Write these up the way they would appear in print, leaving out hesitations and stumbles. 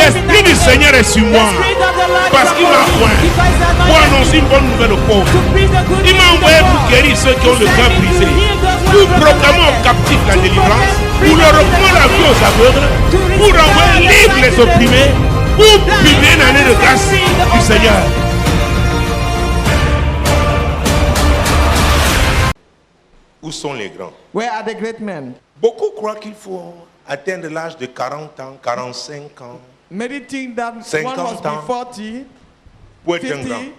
L'Esprit du Seigneur est sur moi parce qu'il m'a oint pour annoncer une bonne nouvelle aux pauvres. Il m'a envoyé pour guérir ceux qui ont le cœur brisé, pour proclamer aux captifs la délivrance, pour leur reprendre la vie aux aveugles, pour envoyer libre les opprimés, pour publier une année de grâce du Seigneur. Où sont les grands? Where are the great men? Beaucoup croient qu'il faut atteindre l'âge de 40 ans, 45 ans. Many think that 50 one must be ans 40, pour être un grand. 50,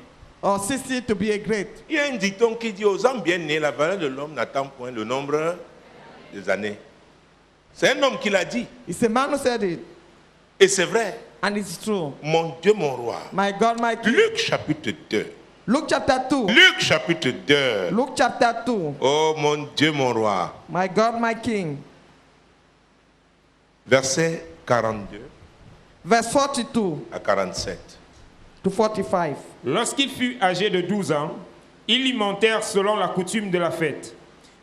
or 60 to be a great. Il y a un dicton qui dit aux hommes bien nés, la valeur de l'homme n'attend point le nombre des années. C'est un homme qui l'a dit. It's a man who said it, Et c'est vrai. and it's true. Mon Dieu, mon roi. My God, my King. Luc chapitre 2. Luke chapter 2. Luc chapitre 2. Luke chapter 2. Oh mon Dieu, mon roi. My God, my King. Verset 42 Verse 42 à 47. to 45. Lorsqu'il fut âgé de 12 ans, ils y montèrent selon la coutume de la fête.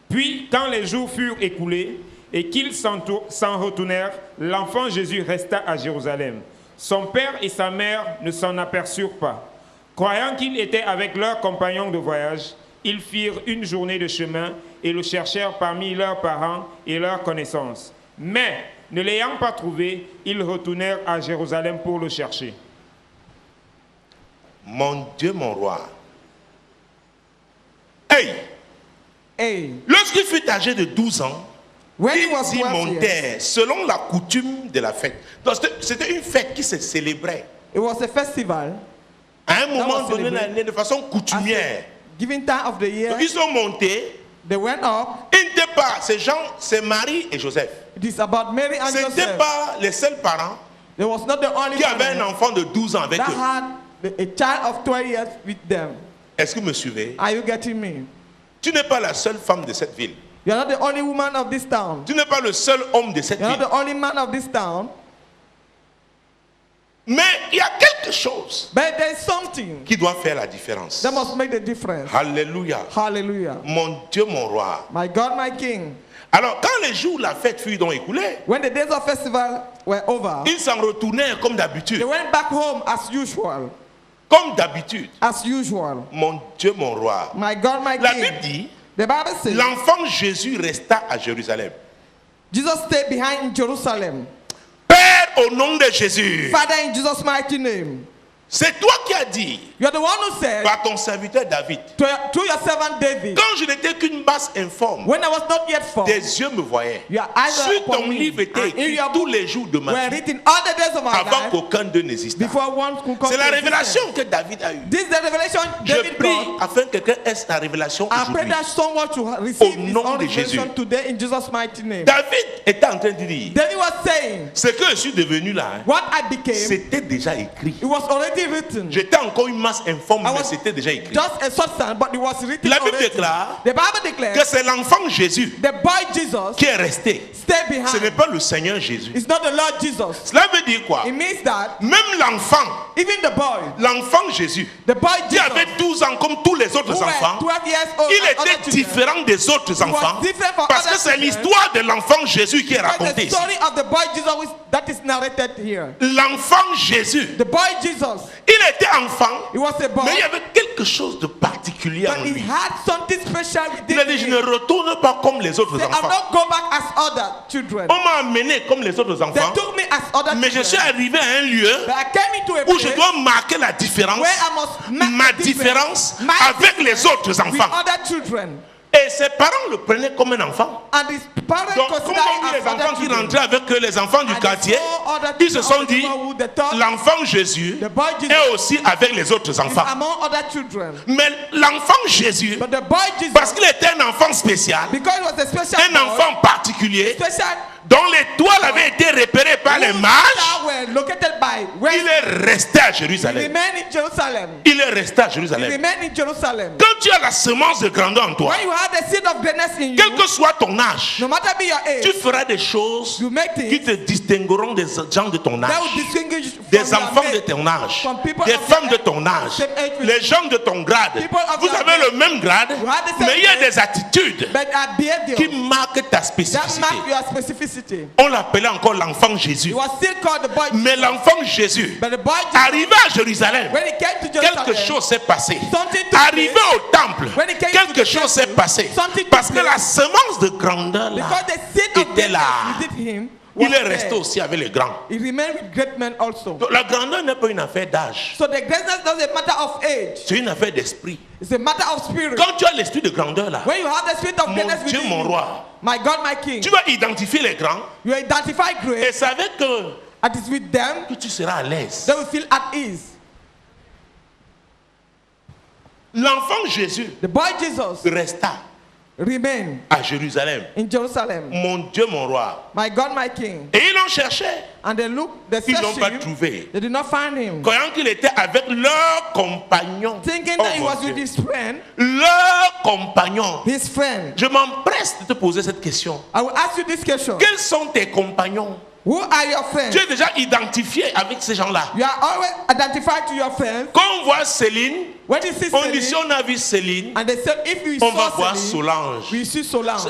Puis, quand les jours furent écoulés et qu'ils s'en retournèrent, l'enfant Jésus resta à Jérusalem. Son père et sa mère ne s'en aperçurent pas. Croyant qu'il était avec leurs compagnons de voyage, ils firent une journée de chemin et le cherchèrent parmi leurs parents et leurs connaissances. Mais, ne l'ayant pas trouvé, ils retournèrent à Jérusalem pour le chercher. Mon Dieu, mon roi. Hey! Hey, Lorsqu'il fut âgé de 12 ans, when he was ils 12 years, montèrent selon la coutume de la fête. Donc, c'était une fête qui se célébrait. it was a festival, À un moment was donné de celebrated. l'année, de façon coutumière. giving time of the year. Donc, ils sont montés. They went up. Ils n'étaient pas, ces gens, c'est Marie et Joseph. It is about Mary and Ce n'étaient Joseph. pas les seuls parents There was not the only qui avaient un family enfant de 12 ans avec that eux. had a child of 12 years with them. Est-ce que vous me suivez? Are you getting me? Tu n'es pas la seule femme de cette ville. You're not the only woman of this town. Tu n'es pas le seul homme de cette You're not ville. the only man of this town. Mais il y a quelque chose But there's something qui doit faire la différence. that must make the difference. Alléluia. Hallelujah. Mon Dieu, mon roi. My God, my King. Alors, quand les jours de la fête furent donc écoulés, When the days of festival were over, ils s'en retournèrent comme they d'habitude. went back home as usual. Comme d'habitude. As usual. Mon Dieu, mon roi. My God, my La King. Bible dit, The Bible says l'enfant Jésus resta à Jérusalem. Jesus stayed behind in Jerusalem. Père, au nom de Jésus, Father, in Jesus' mighty name. c'est toi qui as dit You're the one who said par ton serviteur David, through your servant David, quand je n'étais qu'une masse informe, when I was not yet formed, tes yeux me voyaient. your eyes were Sur ton upon me, livre était and in écrit your tous book les jours de ma were vie, written all the days of my avant life qu'aucun d'eux n'existât. before one could come C'est la to révélation existence. que David a eue. This is the revelation Je David prie got. afin que quelqu'un ait la révélation I pray aujourd'hui. that someone should receive his nom own de revelation Jésus. today in Jesus' mighty name. David était en train de dire, David was saying, ce que je suis devenu là, hein, what I became, c'était déjà écrit. it was already written. J'étais encore une masse informe, I mais was c'était déjà écrit. just a substance, but it was written La Bible already. déclare The Bible que declares c'est l'enfant Jésus the boy Jesus qui est resté. stayed Ce n'est behind. pas le Seigneur Jésus. It's not the Lord Jesus. Cela veut dire quoi? It means that Même l'enfant, even the boy, l'enfant Jésus, the boy qui Jesus, avait 12 ans comme tous les autres who were enfants, 12 years old, il and other était children, différent des autres enfants different from parce que other c'est children. l'histoire de l'enfant Jésus qui est because racontée the ici. story of the boy Jesus that is narrated here. L'enfant Jésus, The boy Jesus, il était enfant, he was a boy, mais il y avait quelque chose de particulier en but he lui. had something special Il within a dit, je ne him. retourne pas comme les autres Say, I'll enfants. not go back as other children. On m'a amené comme les autres They enfants, took me as other mais je suis children. arrivé à un lieu But I came into a où je place dois marquer la différence, where I must make ma the difference, différence my avec les difference autres with enfants. other children. Et ses parents le prenaient comme un enfant. And his parents Donc, consider comme on him dit as les enfants other qui children. rentraient avec eux, les enfants du And quartier, the four other ils se children sont of the dit, neighborhood, they thought l'enfant Jésus the boy Jesus est aussi avec les autres is enfants. among other children. Mais l'enfant Jésus, But the boy Jesus, parce qu'il était un enfant spécial, because he was a special un boy, enfant particulier, special dont l'étoile avait été repérée par les whose mages, star were located by where il est resté à he Jérusalem. remained in Jerusalem. Il est resté à He Jérusalem. remained in Jerusalem. Quand tu as la semence de grandeur en toi, When you have the seed of greatness in quel you, que soit ton âge, no matter be your age, tu feras des choses you make qui things te distingueront des gens de ton that âge, will distinguish from des your enfants de age. ton âge, From people des of femmes your de ton âge, same age with les gens de ton grade. People of Vous your avez grade. le même grade, You have the same mais il y a grade. des attitudes But our behavior qui marquent ta that spécificité. mark your specificity. On l'appelait encore l'enfant Jésus. He was still called the boy Mais l'enfant Jésus, But the boy Jesus, arrivé à Jérusalem, when he came to Jerusalem, quelque chose s'est passé. something took Arrivé place. au temple, When he came to quelque the chose s'est temple, passé. something took Parce que place. la semence de grandeur là, Because the seed of était là. greatness within him was Il est resté there. aussi avec les grands. He remained with great men also. Donc, la grandeur n'est pas une affaire d'âge. So the greatness doesn't matter of age. C'est une affaire d'esprit. It's a matter of spirit. Quand tu as l'esprit de grandeur là, When you have the spirit of mon greatness Dieu, within mon you, roi, my God, my King, tu vas identifier les grands you identify et great, c'est avec eux and it's with them que tu seras à l'aise. they will feel at ease. L'enfant Jésus The boy Jesus resta remained à Jérusalem. in Jerusalem. Mon Dieu, mon roi. My God, my King. Et ils l'ont cherché. And they looked, they Ils ne l'ont searched pas him, trouvé. they did not find him. Croyant qu'il était avec leur compagnon. Thinking Oh, that he mon was Dieu. with his friend, Leur compagnon. his friend. Je m'empresse de te poser cette question. I will ask you this question. Quels sont tes compagnons? Who are your friends? Tu es déjà identifié avec ces gens-là. You are always identified to your friends. Quand on voit Céline, When you see on dit si Celine, on a vu Céline, and they said if we on va saw voir Celine, Solange. we see Solange.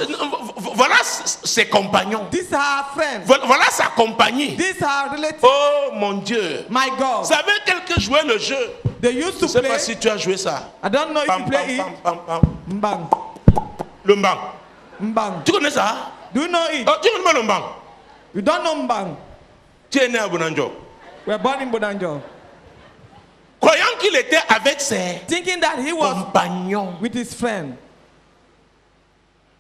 Voilà ses compagnons. These are our friends. Voilà sa compagnie. These are relatives. Oh mon Dieu. My God. Vous savez quelqu'un jouait le jeu? They used Je to ne sais play. pas si tu as joué ça. I don't know if Pam, you play pam, it. pam, pam, pam. Mbang. Le mbang. Mbang. Tu connais ça? Do you know it? Oh, tu connais pas le mbang? You don't know Mbang. Tu es né à Bonanjo. We were born in Bodanjo. Croyant qu'il était avec ses Thinking that he was compagnons. with his friend.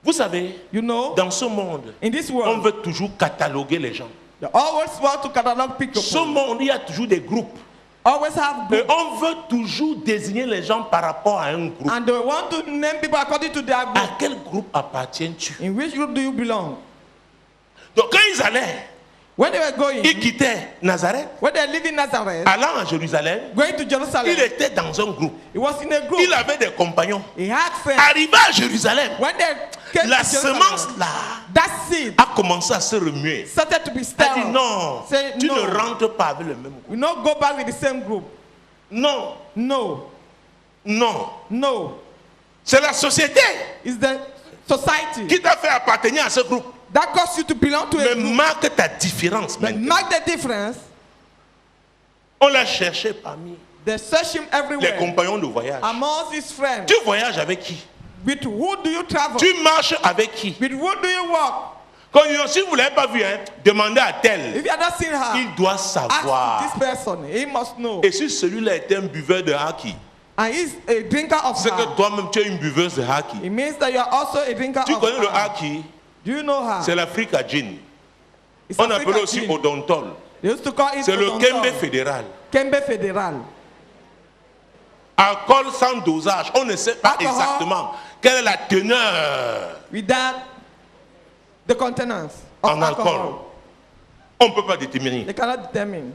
Vous savez, You know, dans ce monde, in this on world, veut toujours cataloguer les gens. they always want to catalog people. Ce monde, il y a toujours des groupes. Always have Et group. on veut toujours désigner les gens par rapport à un groupe. And they want to name people according to their group. À quel groupe appartiens-tu? In which group do you belong? Donc quand ils allaient, When they were going, ils quittaient Nazareth, when they lived in Nazareth, allant à Jérusalem, going to Jerusalem, il était dans un groupe. he was in a group. Il avait des compagnons. He had friends. Arrivé à Jérusalem, When they came la to Jerusalem, semence là that seed a commencé à se remuer. started to be Elle dit stirred. non, Say tu no. ne rentres pas avec le même groupe. We not go back with the same group. Non, No, non. no. C'est la société It's the society qui t'a fait appartenir à ce groupe. that caused you to belong to a Mais group. marque ta différence But maintenant. mark the difference. On l'a cherché parmi They search him les everywhere. compagnons de voyage. Amongst his friends. Tu voyages avec qui? With who do you travel? Tu marches avec qui? With who do you walk? Quand si vous ne l'avez pas vu, hein, demandez à tel. If you have not seen her, Il doit ask savoir. this person. He must know. Et si celui-là était un buveur de haki, And he's a drinker of c'est que her. toi-même tu es une buveuse de haki. It means that you are also a drinker Tu of connais le her. haki? Do you know her? C'est l'Afrique à gin. It's On African appelle aussi gin. odontol. They used to call it C'est le Odontol. Kembe fédéral. Kembe Fédéral. Alcool sans dosage. On ne sait pas Alcohol. exactement quelle est la teneur Without the containers of en alcool. alcohol. On ne peut pas déterminer. They cannot determine.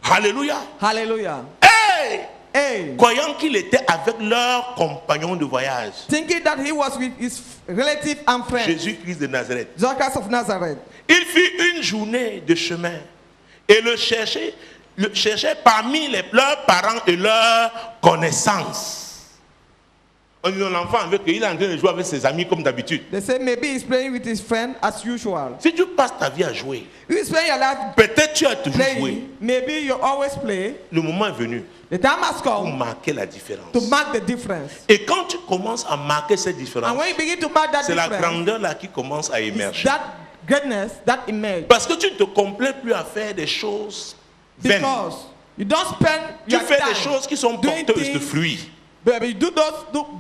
Alléluia. Hallelujah. Hey! Hey. Croyant qu'il était avec leurs compagnons de voyage. Thinking that he was with his relative and friend, Jésus-Christ de Nazareth. Jesus of Nazareth. Il fit une journée de chemin et le cherchait parmi leurs parents et leurs connaissances. On dit non, l'enfant avec il est en train de jouer avec ses amis comme d'habitude. They say maybe he's playing with his friend as usual. Si tu passes ta vie à jouer, You spend your life peut-être tu as toujours joué. playing. Maybe you always play. Le moment est venu The time has pour come marquer la différence. to mark the difference. Et quand tu commences à marquer cette And différence, when you begin to mark that c'est la difference, grandeur là qui commence à it's émerger. that greatness that emerges. Parce que tu ne te complais plus à faire des choses vaines. Because you don't spend Tu your fais time des choses qui sont doing porteuses de things, fruits. but you do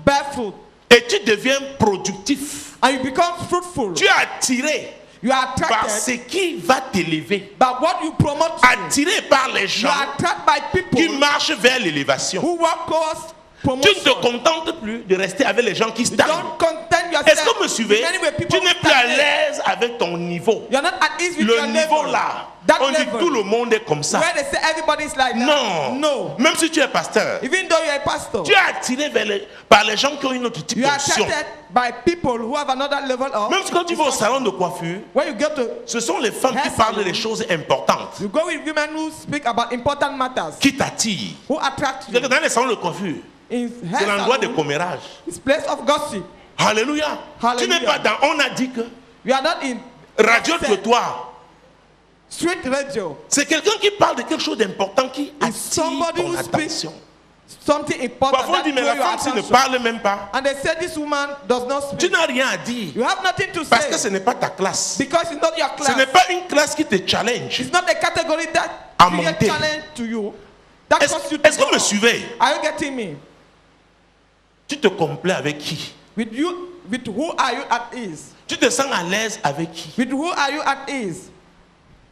bad fruit, Et tu deviens productif. and you become fruitful. Tu es attiré You are par attracted ce qui va t'élever. by what you promote. Attiré par les You gens are attracted by people qui marchent vers l'élévation. who work towards Tu ne promotion. te contentes plus de rester avec les gens qui You stagnent. don't content yourself. Est-ce que vous me suivez? with many people Tu n'es who plus à stagnate. l'aise avec ton niveau. You're not at ease with Le your niveau level. là, That on dit level. tout le monde est comme ça. Where they say everybody's like that. Non. No. Même si tu es pasteur, Even though you're a pastor, tu es attiré par les gens qui ont une autre type you are d'onction. attracted by people who have another level of. Même quand tu vas au salon de coiffure, When you go to, ce sont les femmes qui Hair parlent salon. des choses importantes, you go with women who speak about important matters, qui t'attirent. who attract you. Dans les salons de coiffure, In c'est hair l'endroit de salon, commérage. it's place of gossip. Alléluia. Tu Hallelujah. n'es pas dans. On a dit que You are not in radio trottoir. Street radio C'est quelqu'un qui parle de quelque chose d'important qui attire somebody ton who attention. something important. Parfois on dit, that mais la draw your femme s'il ne attention. parle même pas, And they say this woman does not tu speak. n'as rien à dire. You have nothing to Parce que say ce n'est pas ta classe. because it's not your Ce class. n'est pas une classe qui te challenge. It's not a category that À creates monter. challenge to you. That Est-ce causes you to est-ce que vous go me up. suivez? Are you getting me? Tu te complais avec qui? With who are you at ease? Tu te sens à l'aise avec qui? With who are you at ease?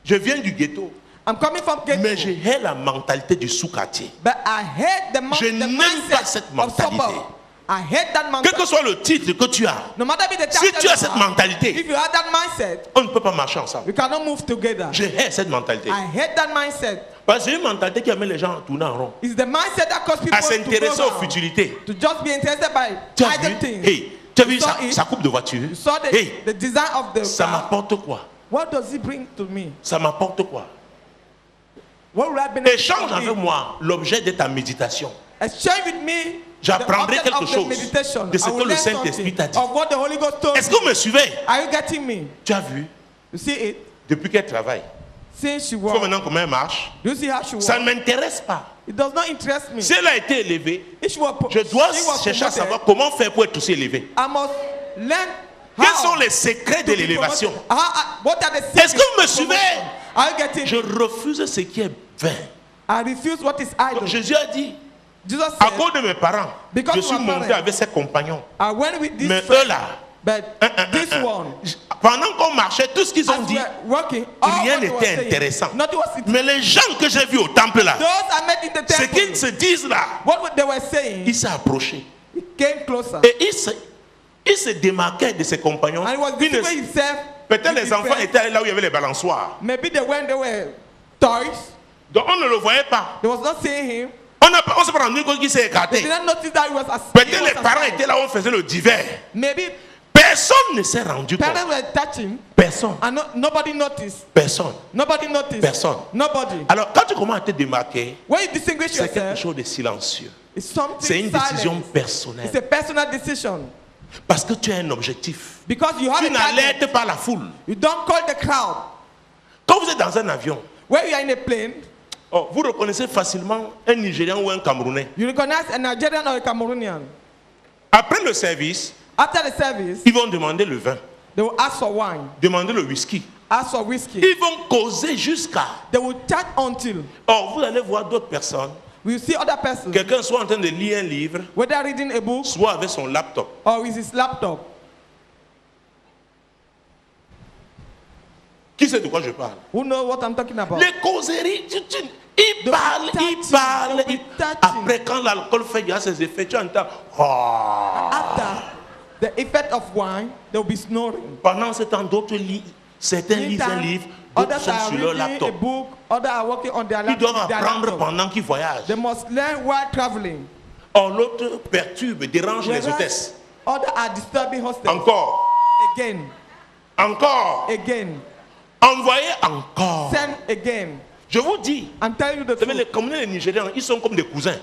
Je viens du ghetto, I'm coming from ghetto, mais je hais la mentalité du sous-quartier. but I hate the, Je the n'aime mindset pas cette of mentalité. suburb. I hate that Quel mindset. que soit le titre que tu as, No matter be the si title tu as you cette have, mentalité, if you have that mindset, on ne peut pas marcher ensemble. we cannot move together. Je hais cette mentalité. I hate that mindset. Parce que c'est une mentalité qui amène les gens à tourner en rond, It's the mindset that causes people à s'intéresser to go aux down, futilités. to just be interested by Tu as idle vu? things. Hey, tu as vu You saw sa, it? sa coupe de voiture? You saw the, Hey, the design of the ça car. m'apporte quoi? What does it bring to me? Ça m'apporte quoi? What will I benefit Échange from avec it? moi l'objet de ta méditation. Exchange with me. J'apprendrai the object quelque of the chose meditation. de ce I will que le learn Saint-Esprit something t'a dit. of what the Holy Ghost told Est-ce me. que vous me suivez? Are you getting me? Tu as vu? You see it? Depuis qu'elle travaille. Since she Il faut walks, maintenant comment elle marche. do you see how she Ça ne walks? m'intéresse pas. It does not interest me. Si elle a été élevée, If she was, je dois she was chercher à promoted, savoir comment faire pour être aussi élevé. I must learn Quels how sont les secrets de to be l'élévation? promoted. What are the Est-ce que vous me secrets of suivez? promotion? Are you getting Je me? refuse ce qui est vain. I refuse what is idle. Donc, Jésus a dit, Jesus à said, cause de mes parents, Because je of suis my monté parents. avec ses compagnons. I went with this Mais friend, eux là, but this one, pendant qu'on marchait, tout ce qu'ils ont as we dit, were working, all rien what they were n'était saying, intéressant. nothing was it. Mais les gens que j'ai vus au temple là, Those I met in the ce qu'ils temple, se disent là, what they were saying, il s'est approché. he came closer. Et il se démarquait de ses compagnons. And he was Ils ne- visible himself. Peut-être with les his enfants friends. étaient allés là où il y avait les balançoires. Maybe they were toys. Donc on ne le voyait pas. They was not seeing him. On s'est pas rendu compte qu'il s'est They écarté. did not notice that he was as Peut-être les parents étaient là où on faisait le divers. Maybe Personne ne s'est rendu compte. parents were touching Personne. and nobody noticed. Personne. Nobody noticed. Personne. Nobody. Alors quand tu commences à te démarquer, When you distinguish c'est quelque yourself, chose de silencieux. it's something C'est une décision silent. personnelle. It's a personal decision. Parce que tu as un objectif. Because you have Tu a target. n'alertes pas la foule. You don't call the crowd. Quand vous êtes dans un avion, When you are in a plane, vous reconnaissez facilement un Nigérian ou un Camerounais. you recognize a Nigerian or a Cameroonian. Après le service, After the service, ils vont demander le vin, they will ask for wine, demander le whisky. ask for whiskey. Ils vont causer jusqu'à... They will chat until Or, vous allez voir d'autres personnes. we see other persons, Quelqu'un soit en train de lire un livre, whether reading a book soit avec son laptop. or with his laptop. Qui sait de quoi je parle? Who knows what I'm talking about? Les causeries, ils They'll parlent, be ils touching, parlent. they'll be touching. Après, quand l'alcool fait il y a ses effets, tu entends... Ah. After the effect of wine, they will be snoring. Pendant ce temps, d'autres lisent. Certains lisent un livre, d'autres Others sont are sur leur reading a laptop. book, others are working on their Ils laptop. doivent apprendre pendant qu'ils voyagent. They must learn while traveling. Or, l'autre perturbe, dérange les Whereas hôtesses. others are disturbing hostels. Encore, Again, encore, again, envoyez encore. send again. Je vous dis, I'm telling you the vous savez, les truth. Camerounais et les Nigérians, ils sont comme des cousins.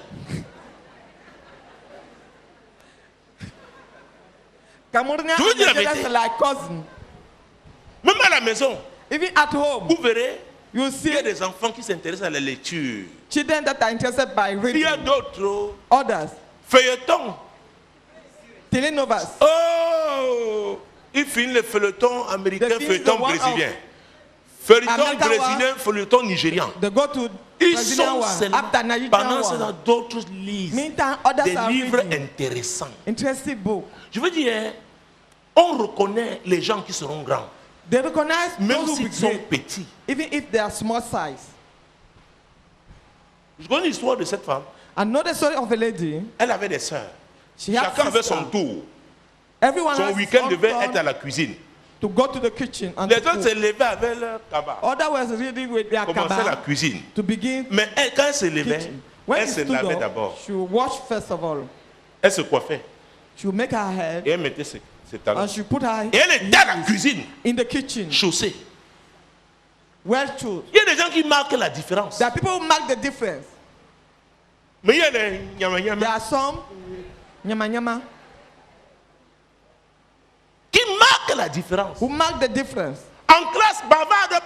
Cameroonians Je veux and dire la Nigerians vérité. are like cousins. Même à la maison, Even at home, vous verrez, you il see y a des enfants qui s'intéressent à la lecture. children that are interested by Il y a reading. d'autres, Others, feuilletons. telenovas. Oh, ils finissent le feuilleton américain, They finish feuilleton the one brésilien. Feuilleton American brésilien, feuilleton nigérian. They go to Ils Brazilian sont one seulement, after Nigerian pendant ce one. temps, d'autres lisent Meantime, others des are livres reading intéressants. interesting book. Je veux dire, on reconnaît les gens qui seront grands, They recognize même those who s'ils be sont great, petits. even if they are small size. Je connais l'histoire de cette femme. I know the story of a lady. Elle avait des sœurs. She had Chacun avait sister. son tour. Everyone Son has his week-end own devait turn être à la cuisine. to go to the kitchen and Les to autres se cook. levaient avec leur cabas. Other was reading with their Commençaient la kaba cuisine. to begin Mais elle, quand elle se levait, kitchen. When elle she se stood lavait up, d'abord. she would wash first of all. Elle se coiffait. She would make her head Et elle mettait ses talons. and she put her Et elle était à la cuisine, in the kitchen, chaussée. well chosen. Il y a des gens qui marquent la différence. There are people who mark the difference. Mais il y a des nyama There nyama are some nyama nyama qui marquent la différence. who mark the difference. En classe, bavarde,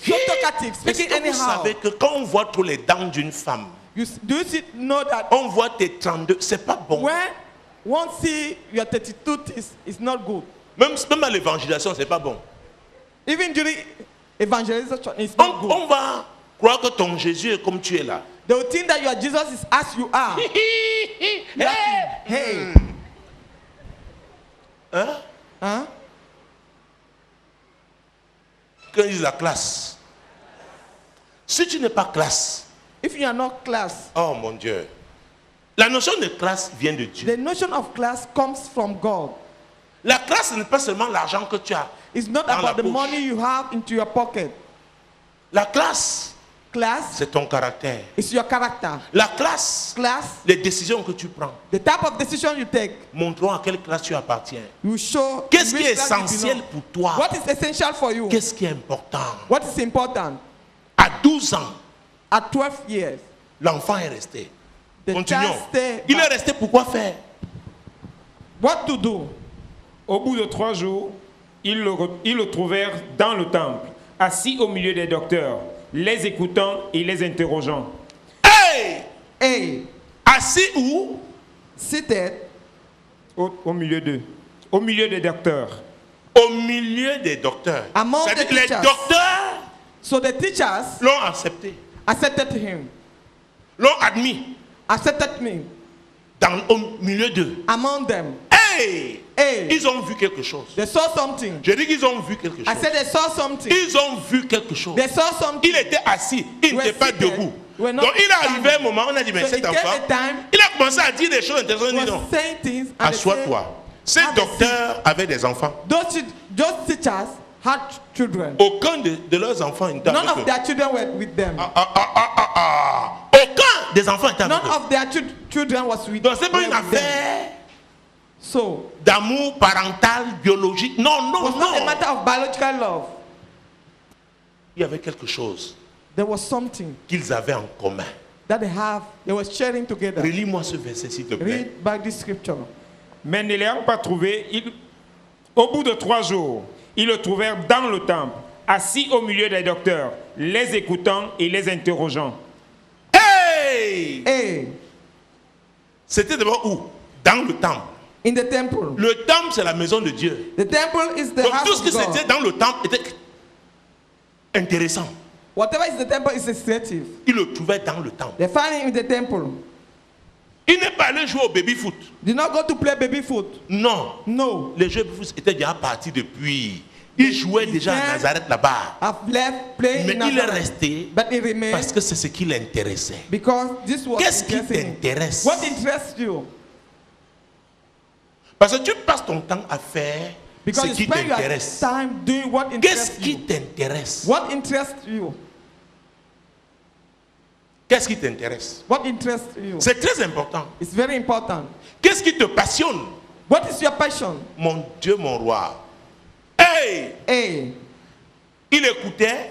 so talkative, Est-ce speaking que vous anyhow. savez que quand on voit trop les dents d'une femme, Do you know that on voit tes 32, c'est pas bon. when one see your 32 teeth, it's not good. Même à l'évangélisation, c'est pas bon. Even during evangelization, it's not good. On va croire que ton Jésus est comme tu es là. They will think that your Jesus is as you are. Hey. Hein? Huh? Quand ils disent la classe. Si tu n'es pas classe, If you are not class, oh mon Dieu. La notion de classe vient de Dieu. the notion of class comes from God. La classe n'est pas seulement l'argent que tu as. It's not dans la about the poche. money you have into your pocket. La classe, Class c'est ton caractère. is your character. La classe, Class, les décisions que tu prends, the type of decision you take, montreront à quelle classe tu appartiens. will show Qu'est-ce in qui est which class you essentiel belong. pour toi? What is essential for you? Qu'est-ce qui est important? What is important? À 12 ans, At 12 years, l'enfant est resté. the Continuons. child stay Il est back. resté pour quoi faire? What to do? Au bout de 3 jours, ils le trouvèrent dans le temple, assis au milieu des docteurs, les écoutant et les interrogeant. Hey! A. Assis où? Seated Au milieu d'eux, au milieu des docteurs. Au milieu des docteurs. Among C'est-à-dire the que les teachers. docteurs So the teachers l'ont accepté, accepted him, l'ont admis accepted me au milieu d'eux. among them. Hey! Hey, Ils ont vu quelque chose. they saw something. Je dis qu'ils ont vu quelque I chose. said they saw something. Ils ont vu quelque chose. They saw something. Il était assis, il Were n'était pas seated. debout. Were not Donc il est arrivé standing. un moment, on a dit, mais So cet it came enfant, a time il a commencé à dire des choses intéressantes. Il dit non, was saying things and they said, assois-toi. Ces have a docteurs avaient des enfants. those teachers had children. Aucun de leurs enfants n'était None avec of eux. their children were with them. Aucun des enfants n'était avec None eux. of their children was with, Donc c'est pas were une with them. affaire So d'amour parental, biologique. Non, it non, was not a non. matter of biological love. Il y avait quelque chose There was something qu'ils avaient en commun. that they were sharing together. Relis-moi ce verset, s'il te plaît. Read back this scripture. Mais ne l'ayant pas trouvé, au bout de 3 jours, ils le trouvèrent dans le temple, assis au milieu des docteurs, les écoutant et les interrogeant. Hey! Hey, C'était d'abord où? Dans le temple. in the temple. Le temple, c'est la maison de Dieu. The temple is the Donc tout house ce qui of God. c'était dans le temple était intéressant. Whatever is the temple is expensive. Il le trouvait dans le temple. They find him in the temple. Il n'est pas allé jouer au baby-foot. Did not go to play baby foot. Non. No. Les jeux baby-foot étaient déjà partis depuis. Il jouait déjà à Nazareth là-bas. I've left playing Mais in il est Nazareth. resté But he remained parce que c'est ce qui l'intéressait. because this was Qu'est-ce qui interesting him. t'intéresse? What interests you? Parce que tu passes ton temps à faire Because ce you qui spend your t'intéresse. time doing what Qu'est-ce interests qui you. t'intéresse? What interests you? Qu'est-ce qui t'intéresse? What interests you? C'est très important. It's very important. Qu'est-ce qui te passionne? What is your passion? Mon Dieu, mon roi. Hey! A. Il écoutait.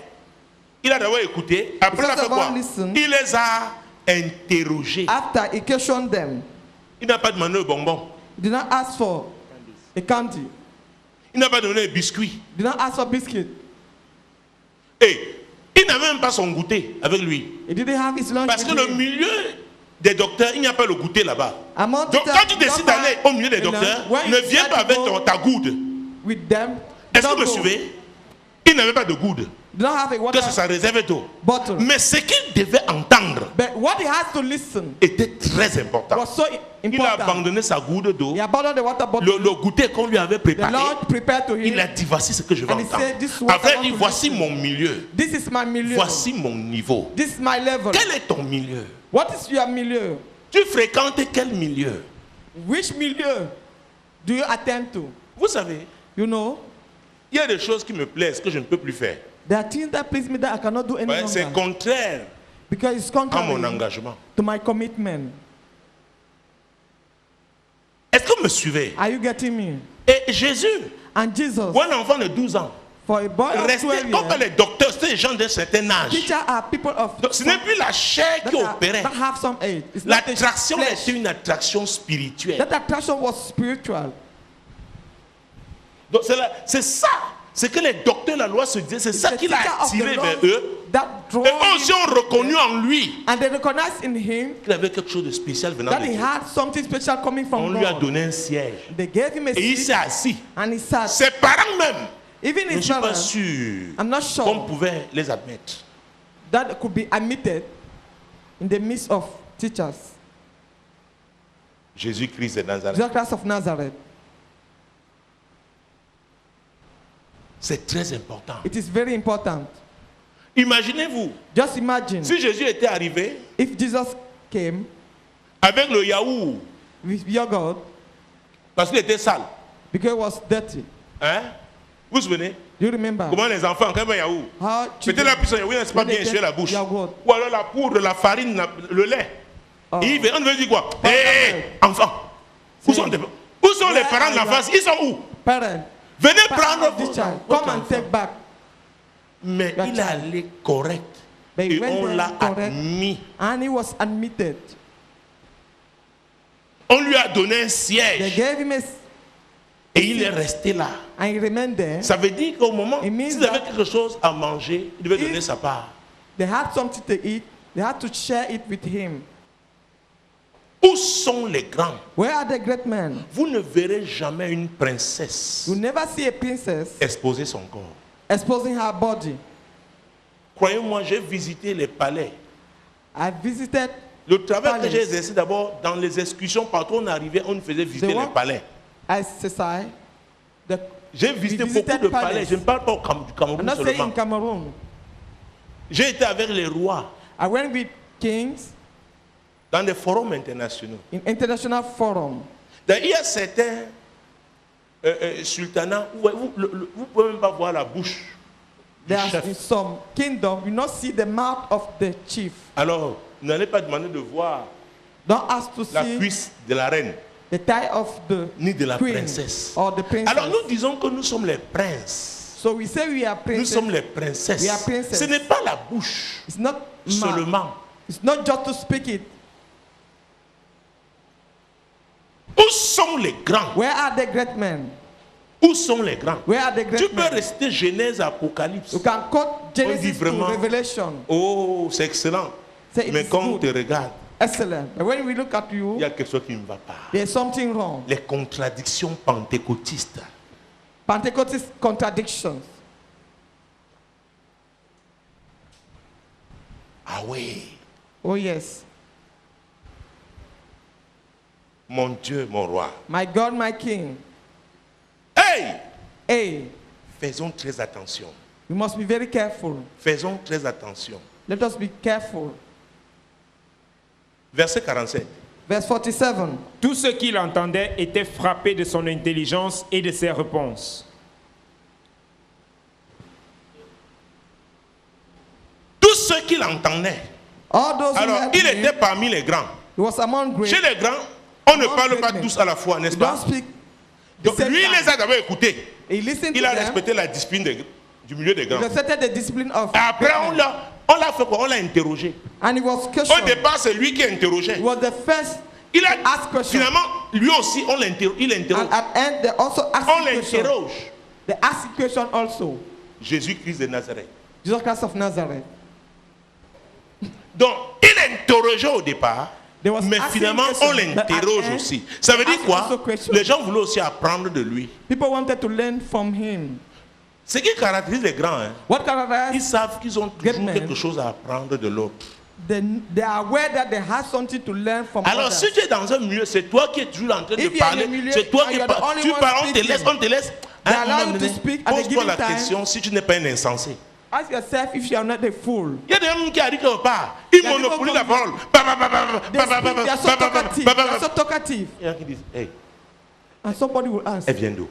Il a d'abord écouté. Après, il a First fait of quoi? all, listen. Il les a interrogés. After he questioned them, Il n'a pas demandé un bonbon. he did not ask for a candy. Il n'a pas donné un biscuit. He did not ask for biscuit. Et il n'a même pas son goûter avec lui. He didn't have his lunch Parce que with le him. milieu des docteurs, il n'y a pas le goûter là-bas. Among Donc the quand tu doctors, décides d'aller au milieu des you know, docteurs, when ne you viens decide pas to avec go ta goude. with them, Est-ce que don't vous me go. suivez? Il n'avait pas de goude. Don't have a water Que ça réservait d'eau. bottle. Mais ce qu'il devait entendre But what he has to listen était très important. was so Il a important. abandonné sa goude d'eau. He abandoned the water bottle. Le goûter qu'on lui avait The préparé. Lord prepared to Il a him. dit, voici ce que je veux And he entendre. said, this is what I Après, want il dit, to voici listen. mon milieu. This is my milieu. Voici mon niveau. This is my level. Quel est ton milieu? What is your milieu? Tu fréquentes quel milieu? Which milieu do you attend to? Vous savez, You know, il y a des choses qui me plaisent que je ne peux plus faire. there are things that please me that I cannot do any Ouais, c'est longer contraire because it's à mon contrary engagement. to my commitment. Est-ce que vous me suivez? Are you getting me? Et Jésus, And Jesus, ou un enfant de 12 ans, for a boy of restait 12 comme years, les docteurs, c'était des gens d'un certain âge. teachers are people of Donc, ce n'est plus la chair qui opérait. that have some age. It's not the L'attraction flesh. était une attraction spirituelle. That attraction was spiritual. Donc c'est ça Ce que les docteurs de la loi se disaient, c'est ça qui l'a attiré vers eux. That Et eux aussi ont reconnu en lui and they recognized in him qu'il avait quelque chose de spécial venant that de he Dieu. had something special coming On from lui a God. donné un siège. They gave him a Et il seat s'est assis. and he sat. Ses parents même, Even je ne his suis pas parents, sûr I'm not qu'on sure pouvait les admettre. that could be admitted in the midst of teachers. Jésus-Christ de Nazareth. Jesus Christ of Nazareth. C'est très important. It is very important. Imaginez-vous, Just imagine si Jésus était arrivé if Jesus came avec le yaourt, with yogurt parce qu'il était sale. because it was dirty. Hein? Vous vous souvenez? Do you remember Comment les enfants, quand ils veulent yaourt, how mettez la puissance yaourt, n'est pas when they bien get essuyer la bouche. yogurt, Ou alors la poudre, la farine, le lait. Oh. Et on veut dire quoi? Pas Hé, grave. enfants, où sont les Where parents de are l'enfance? Ils sont où? parent, Venez parent prendre of this votre child, votre come and enfant. take back. Mais your il est child. allé correct. But Et when on they l'a are correct, admis. and he was admitted. On lui a donné un They siège. gave him a Et il est resté là. and he remained there. Ça veut dire qu'au moment, It means s'ils avaient that quelque chose à manger, il devait if- donner sa part. They had something to eat. They had to share it with him. Où sont les grands? Where are the great men? Vous ne verrez jamais une princesse You never see a princess exposer son corps. exposing her body. Croyez-moi, j'ai visité les palais. I visited Le travail que Palace. j'ai exercé d'abord, dans les excursions, partout où on arrivait, on nous faisait visiter The les work- palais. SSI. The, J'ai visité visited beaucoup de palace. palais. Je ne parle pas du I'm Cameroun not saying in seulement. Cameroon. J'ai été avec les rois I went with kings dans des forums internationaux. in international forum. Il y a certains sultanats où vous ne pouvez même pas voir la bouche du There are chef. in some kingdom, you not see the mouth of the chief. Alors, n'allez pas demander de voir Don't ask to la see cuisse de la reine, the tie of the ni de la queen princesse. or the princess. Alors, nous disons que nous sommes les princes. So we say we are Nous princes. sommes les princesses. We are princess. Ce n'est pas la bouche It's not mouth. seulement. It's not just to speak it. Où sont les grands? Where are the great men? Où sont les grands? Where are the Tu great peux men? rester Genèse, Apocalypse. You can quote Genesis to vraiment- Revelation. Oh, c'est excellent. Say it Mais is quand on good. te regarde, Excellent. But when we look at il you, y a quelque chose qui ne va pas. there's something wrong. Les contradictions pentecôtistes. Pentecostal contradictions. Ah oui, Oh yes. mon Dieu, mon roi. My God, my King. Hey, Hey, faisons très attention. we must be very careful. Faisons très attention. Let us be careful. Verset 47. Verse 47. Tous ceux qui l'entendaient étaient frappés de son intelligence et de ses réponses. Tous ceux qui l'entendaient. All those who Alors, heard il him, était parmi les grands. he was among great. Chez les grands, on ne Among parle great pas men. tous à la fois, n'est-ce You don't pas? speak the Donc, same lui, il time. les a d'abord écoutés. He listened Il to a them. respecté la discipline du milieu des He grands. respected the discipline of Et après, great on men. l'a fait quoi? On l'a interrogé. And he was Au questioned. départ, c'est lui qui interrogeait. He was the first Il to ask a, questions. finalement, lui aussi, on l'interroge. Il interroge. And at end, they also asked On question. l'interroge. They asked question also. Jésus-Christ de Nazareth. Jesus Christ of Nazareth. Donc, il interrogeait au départ, They was mais asking finalement, questions, on but at l'interroge end, aussi. Ça veut they dire ask quoi? also questions. Les gens voulaient aussi apprendre de lui. People wanted to learn from him. Ce qui caractérise les grands, hein, What ils characterized? savent qu'ils ont Great toujours men. quelque chose à apprendre de l'autre. They are aware that they have something to learn from Alors, others. si tu es dans un milieu, c'est toi qui es toujours en train de If you are in parler. a milieu C'est toi and qui you are the parles. only Tu one parles, on te speaking, laisse, on te laisse. they À un allow moment you to donné, speak at a pose-toi given la time. question si tu n'es pas un insensé. Ask yourself if you are not a fool. Il y a des gens qui arrivent quelque part, ils Il y a des monopolisent gens la parole. Ba, ba, ba, ba, They ba, ba, speak, ba, they are so ba, ba, ba, talkative. ba, They ba, are so ba. talkative. Il y en a qui disent, hey, And somebody will ask, elle vient d'où?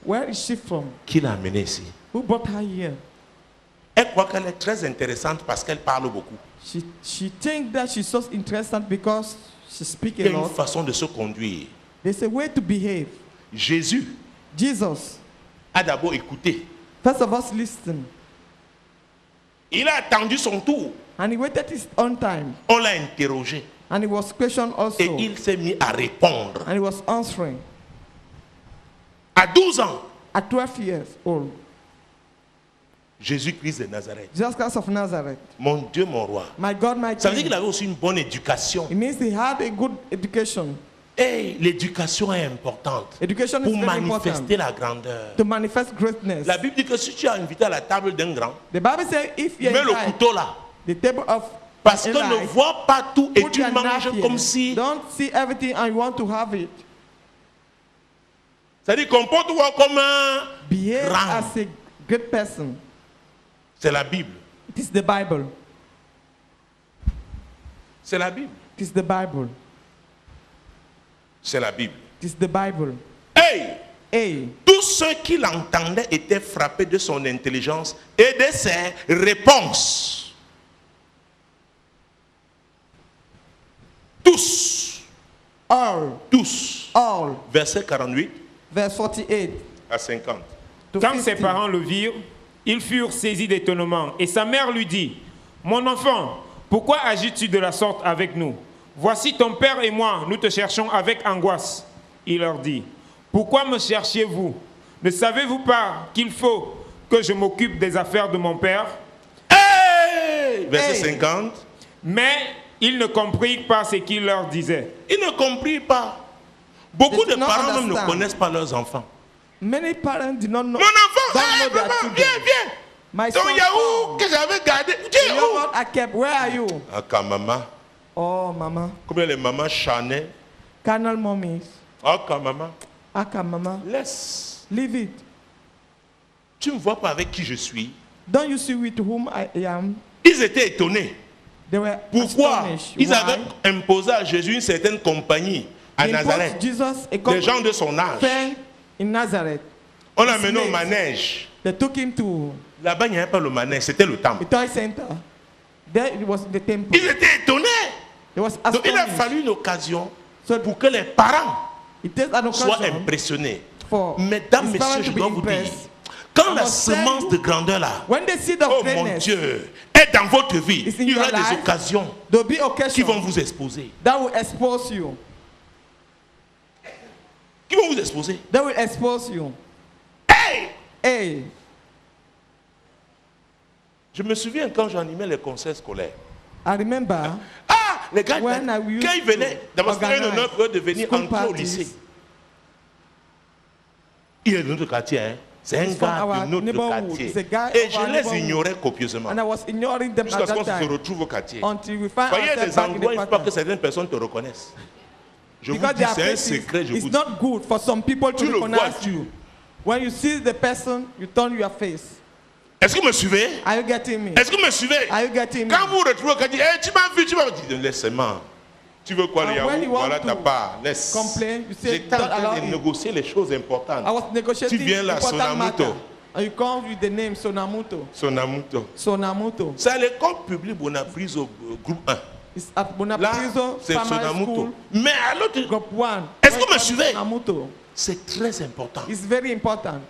where is she from? Qui l'a amenée ici? Who brought her here? Elle croit qu'elle est très intéressante parce qu'elle parle beaucoup. She thinks that she's so interesting because she speaks Il y a a une lot. façon de se conduire. There's a way to behave. Jésus Jesus, a d'abord écouté. first of all, listened. Il a attendu son tour. And he waited his own time. On l'a interrogé. And he was questioned Et also. il s'est mis à répondre. And he was answering. À 12 ans, At 12 years old, Jésus-Christ de Nazareth. Jesus Christ of Nazareth. Mon Dieu, mon roi. My God, my Ça veut dire King. qu'il avait aussi une bonne éducation. It means he had a good education. Et l'éducation est importante Education is pour very manifester important la grandeur. to manifest greatness. La Bible dit que si tu as invité à la table d'un grand, The Bible says if you mets le invite couteau là. the table of Parce que Eli, ne vois pas tout et put tu your manges knife comme here. si... Don't see everything and you want to have it. C'est-à-dire, comporte-toi comme un Behave grand. as a great person. C'est la Bible. It is the Bible. C'est la Bible. It is the Bible. C'est la Bible. It is the Bible. Hey! Hey, Tous ceux qui l'entendaient étaient frappés de son intelligence et de ses réponses. Tous. all, Tous. all. Verset 48 Verse 48 à 50. to Quand ses 50. parents le virent, ils furent saisis d'étonnement. Et sa mère lui dit, « Mon enfant, pourquoi agis-tu de la sorte avec nous? Voici ton père et moi, nous te cherchons avec angoisse. » Il leur dit, « Pourquoi me cherchiez-vous? Ne savez-vous pas qu'il faut que je m'occupe des affaires de mon père? » Hey! Verset Hey. 50. Mais ils ne comprirent pas ce qu'il leur disait. Ils ne comprirent pas. Beaucoup They de did not parents même ne understand. connaissent pas leurs enfants. Many parents do not know. Mon enfant, don't hey, know their maman, children. viens, viens. My Ton son, Yahoo come. que j'avais gardé. The Viens où? yogurt I kept. Where are you? Aka maman. Oh, mama. Combien les mamans Chanel? Carnal mommies. Aka maman. Aka, mama. Laisse. Leave it. Tu ne me vois pas avec qui je suis. Don't you see with whom I am? Ils étaient étonnés. They were Pourquoi? astonished. Ils Why? avaient imposé à Jésus une certaine compagnie à They imposed Nazareth. Jesus a Les gens de son âge. friend in Nazareth. On l'a mené au slaves. manège. They took him to Là-bas, il n'y avait pas le manège, c'était le temple. the toy center. There it was the temple. Ils étaient étonnés. It was Donc il a astonished. fallu une occasion So pour que les parents it takes an soient occasion impressionnés. for Mesdames, his parents messieurs, je to be dois vous dire, impressed. quand I la must tell semence you, de grandeur là, When the seed of oh mon greatness, Dieu, est dans votre vie, It's in il y aura your des life. occasions there'll be qui vont occasions vous exposer. that will expose you. Qui vont vous exposer. That will expose you. Hey! Hey, Je me souviens quand j'animais les concerts scolaires. I remember Ah, les gars, When I used quand ils venaient, to d'abord c'était un organize honneur pour eux de venir school entrer au parties. lycée. Il est de notre quartier, hein. C'est un He's from gars our de notre neighborhood. quartier. He's a guy Et of je our les neighborhood. ignorais copieusement. and I was ignoring them Jusqu'à at ce qu'on that se time retrouve au quartier. until we find Voyez ourselves des back in endroits, the il ne faut pas que pattern. certaines personnes te reconnaissent. Je vous Because dis, their c'est un faces, secret, je vous it's dis. not good for some people to Tu le vois, recognize tu- you. When you see the person, you turn your face. Est-ce que vous me suivez? Are you getting me? Est-ce que vous me suivez? Are you getting me? Quand vous vous retrouvez au quartier, hey, tu m'as vu, tu m'as vu. Je dis, laisse-moi. Tu veux quoi, le And when Yahoo? you want Voilà to ta part. Laisse. complain, you say, J'étais en "Don't train allow de it." négocier les choses importantes. I was negotiating Tu viens là, important Sonamuto. matter. And you come with the name Sonamuto. Sonamuto. Sonamuto. C'est à l'école publique où on a pris au groupe 1. It's at Là, Bonapriso c'est Primary Sonamuto. School, Mais à l'autre, Group 1. Est-ce que Where vous me it's suivez? Sonamuto. c'est très important. It's very important.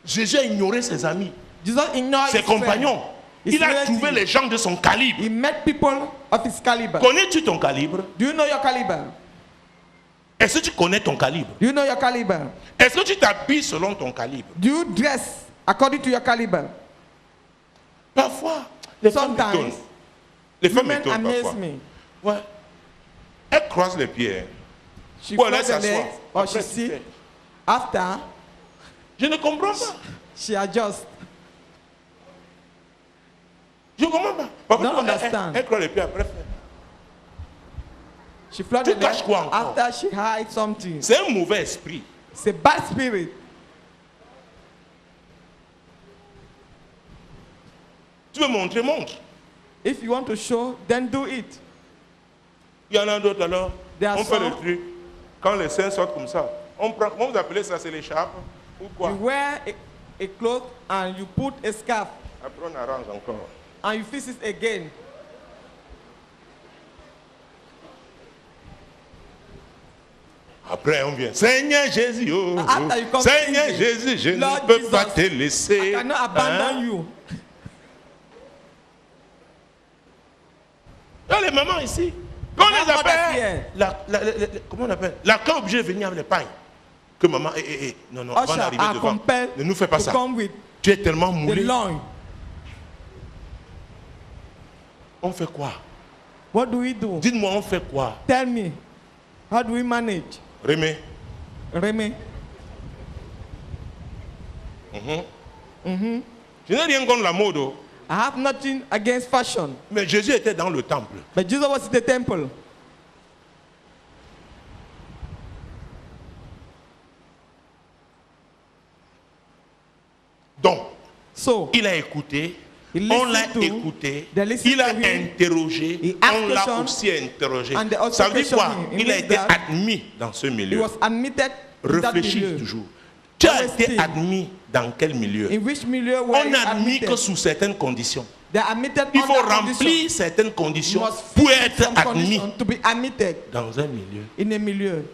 Jésus a ignoré ses amis, Jesus ignored ses his friend. compagnons. His Il a relatives. trouvé les gens de son calibre. He met people of his caliber. Connais-tu ton calibre? Do you know your caliber? Est-ce que tu connais ton calibre? Do you know your caliber? Est-ce que tu t'habilles selon ton calibre? Do you dress according to your caliber? Parfois, les femmes Sometimes, m'étonnent. Les femmes Women m'étonnent amaze parfois. me. Ouais. Elle croise les pieds. She Ou elle cross the s'assoit. legs or Après, she tu sit. fais. After, Je ne comprends pas. she adjusts. Je ne comprends pas. Parfois, Don't understand. elle croise les pieds après. She flood Tu the caches legs. quoi encore? After she hides something. C'est un mauvais esprit. It's a bad spirit. Tu veux montrer, montre. If you want to show, then do it. Il y en a d'autres alors. There are On fait le some- truc. Quand les seins sortent comme ça, on prend, comment vous appelez ça? C'est l'écharpe ou quoi? You wear a cloth and you put a scarf Après on arrange encore. and you fix it again. Après on vient. Seigneur Jésus, oh, oh. After you come Seigneur singing, Jésus, je Lord ne peux Jesus, pas te laisser. I cannot abandon Hein? you. Là, les mamans ici, quand on les Grandmothers appelle, here. comment on appelle? La est obligée de venir avec les pailles. Que maman, non, avant Usher d'arriver are devant, compelled ne nous fais pas to ça. come with Tu es tellement the moulé. loin. On fait quoi? What do we do? Dites-moi, on fait quoi? Tell me. How do we manage? Rémi. Remy. Je n'ai rien contre la mode, oh. I have nothing against fashion. Mais Jésus était dans le temple. But Jesus was in the temple. Donc, So, il a écouté, he on l'a listened to, écouté, they listened il a to him, interrogé, he asked on l'a questions, aussi interrogé. and they also Ça veut dire quoi? questioned him. It Il a means été that admis dans ce he milieu. was admitted in that Réfléchis milieu. toujours. Tu as Always été think. admis dans quel milieu? In which milieu were On you n'admet admitted? que sous certaines conditions. They are admitted Il faut under remplir conditions. certaines You conditions must pour fit être some admis conditions to be admitted dans un milieu. in a milieu.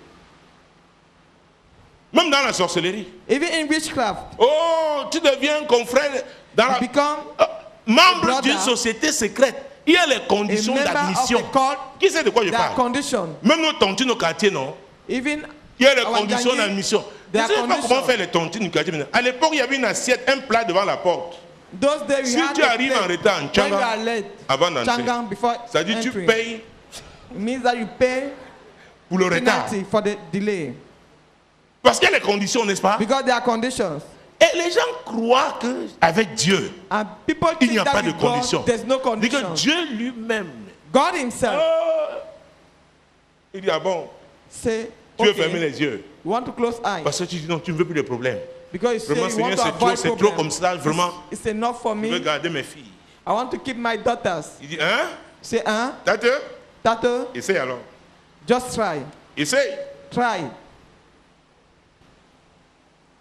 Même dans la sorcellerie. Even in witchcraft, Oh, tu deviens confrère dans you la... become membre brother, d'une société secrète. Il y a les a conditions member d'admission. of the cult. Qui sait de quoi je There are parle? conditions. Même nos tontines au quartier, non? Even Il y a les our conditions Gangi, d'admission. Je there ne are sais pas comment conditions. faire les tontines du quartier. À l'époque, il y avait une assiette, un plat devant la porte. those days Si we had tu a arrives en plate. retard en When you Tchanga, are late, avant d'entrer, Changang before ça dit tu entering. payes It means that you pay pour le retard. penalty for the delay Parce qu'il y a les conditions, n'est-ce pas? because there are conditions. Et les gens croient qu'avec Dieu, And people il think n'y a that pas de with God, conditions. there's no Dit que conditions. Dieu lui-même, God himself il dit, ah bon, say, tu veux fermer okay, les yeux. you want to close eyes Parce que tu dis non, tu ne veux plus de problèmes. because you say Vraiment, you want Seigneur, to avoid c'est trop problems. comme ça, vraiment. It's enough for Je veux me. garder mes filles. I want to keep my daughters. Il dit, hein? Say, Tate? Tato, Essaye alors. just try. Essaye. Try.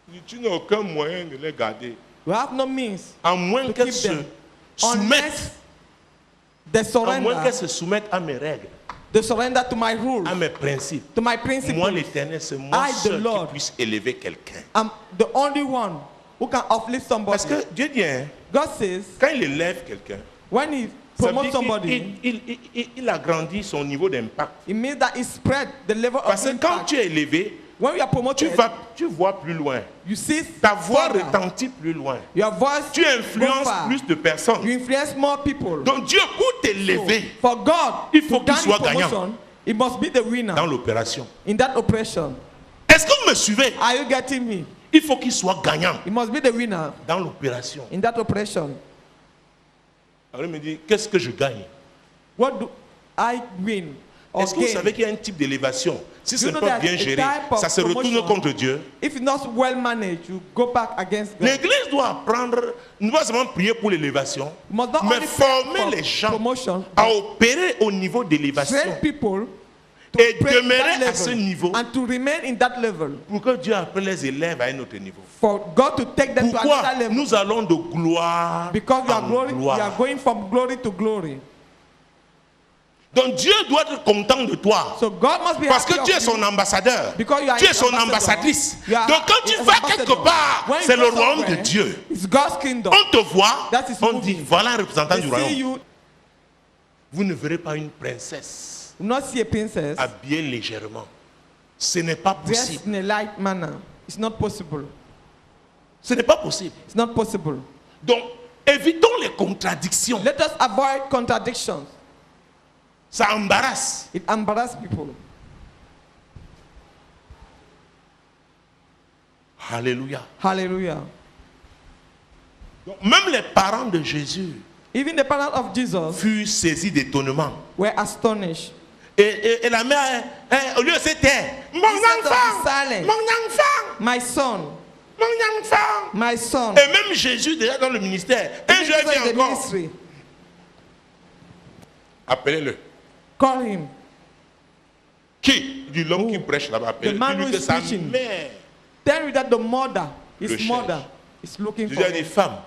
Il dit, tu n'as aucun moyen de les garder. You have no means À moins to qu'elles keep se them soumettent. unless they À moins qu'elles surrender. se soumettent à mes règles, They surrender to my rules, à mes principes. to my Moi, principles. l'Éternel, c'est moi I, the seul qui Lord. puisse élever quelqu'un. I'm the only one who can uplift somebody. Parce que Dieu dit, hein, God says, quand il élève quelqu'un, when he ça veut promotes dire somebody, il agrandit son niveau d'impact. it means that he spread the level of Parce que quand impact. tu es élevé, When you are promoted, tu vois plus loin. you see Ta voix further. retentit plus loin. Your voice Tu influences go far. plus de personnes. You influence more people. Donc Dieu, pour t'élever For God, il faut to qu'il gain soit promotion, gagnant. he must be the winner dans l'opération. in that operation. Est-ce que vous me suivez? Are you getting me? Il faut qu'il soit gagnant He must be the winner dans l'opération. in that operation. Alors il me dit, qu'est-ce que je gagne? What do I win or Est-ce que vous gain? savez qu'il y a un type d'élévation? Si ce You n'est know pas that bien a géré, type of ça se retourne promotion, contre Dieu. If it's not well managed, you go back against God. L'église doit apprendre, ne pas seulement prier pour l'élévation, You must not mais only pray former for les gens promotion, à opérer au niveau d'élévation. train people to Et pray demeurer that à level ce niveau. and to remain in that level. Pour que Dieu appelle les élèves à un autre niveau. For God to take them to Pourquoi another level. nous allons de gloire Because you are, en you are gloire. going from glory to glory. Donc Dieu doit être content de toi. So God must be Parce happy que of tu es you son ambassadeur. because you are Tu es his son ambassador. ambassadrice. You are Donc quand tu his vas ambassador. quelque part, When you c'est go le royaume de somewhere, Dieu. It's God's kingdom. On te voit, That is on moving. dit voilà un représentant They du see royaume. you, Vous ne verrez pas une princesse you not see a princess habillée légèrement. Ce n'est pas dressed possible. in a light manner. It's not possible. Ce n'est pas possible. It's not possible. Donc, évitons les contradictions. Let us avoid contradictions. Ça embarrasse. It embarrasses people. Alléluia. Hallelujah. Donc, même les parents de Jésus Even the parents of Jesus furent saisis d'étonnement. were astonished. Et la mère, au lieu de se taire, mon Instead of enfant, silence. mon enfant, My son, mon enfant. my son. Et même Jésus, déjà dans le ministère, un jour il Jesus vient in the encore. ministry. Appelez-le. Call him. Qui? Du l'homme qui prêche là-bas. The Appelez-le. man Dis-lui who que is sa preaching. mère. Tell me that the mother, Le his cherche. mother, is looking Jésus for a dit, him. femmes,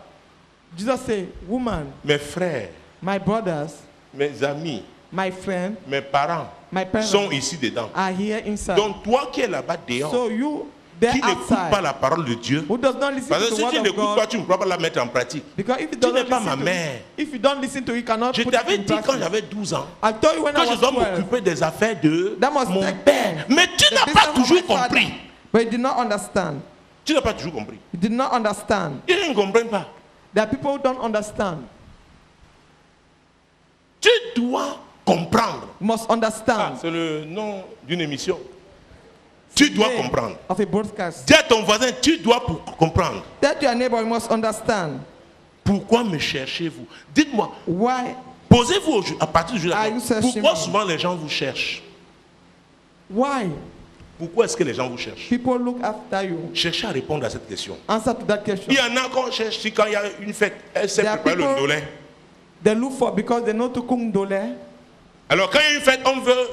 Jesus said, woman, mes frères, my brothers, mes amis, my friend, mes parents my parents sont ici dedans. are here inside. Donc toi qui es là-bas dehors, So you, there qui n'écoute pas outside, la parole de Dieu, who does not listen parce to que the si word tu of n'écoutes pas, God, tu ne pourras pas la mettre en pratique. because if you Tu don't n'es pas listen ma to mère. it, if you don't listen to it, you cannot Je put it t'avais in dit quand practice. j'avais 12 ans, I told you when que I je was dois 12, m'occuper des affaires de that must mon take père. Mais tu the n'as business pas of toujours my father. compris. But you did not understand. Tu n'as pas toujours compris. You did not understand. Ils ne comprennent pas. There are people who don't understand. Tu dois comprendre. You must Ah, understand. c'est le nom d'une émission. Tu dois Name comprendre. of a broadcast. Dis à ton voisin, tu dois comprendre. Tell your neighbor, you must understand. Pourquoi me cherchez-vous? Dites-moi, Why posez-vous à partir du jour Are you searching pourquoi me? souvent les gens vous cherchent? Why Pourquoi est-ce que les gens vous cherchent? people look after you? Cherchez à répondre à cette question. Answer to that question. Il y en a qu'on cherche si quand il y a une fête, elle sait There are préparer le people- ndolé. They look for because they know to cook ndole. Alors quand il y a une fête, on veut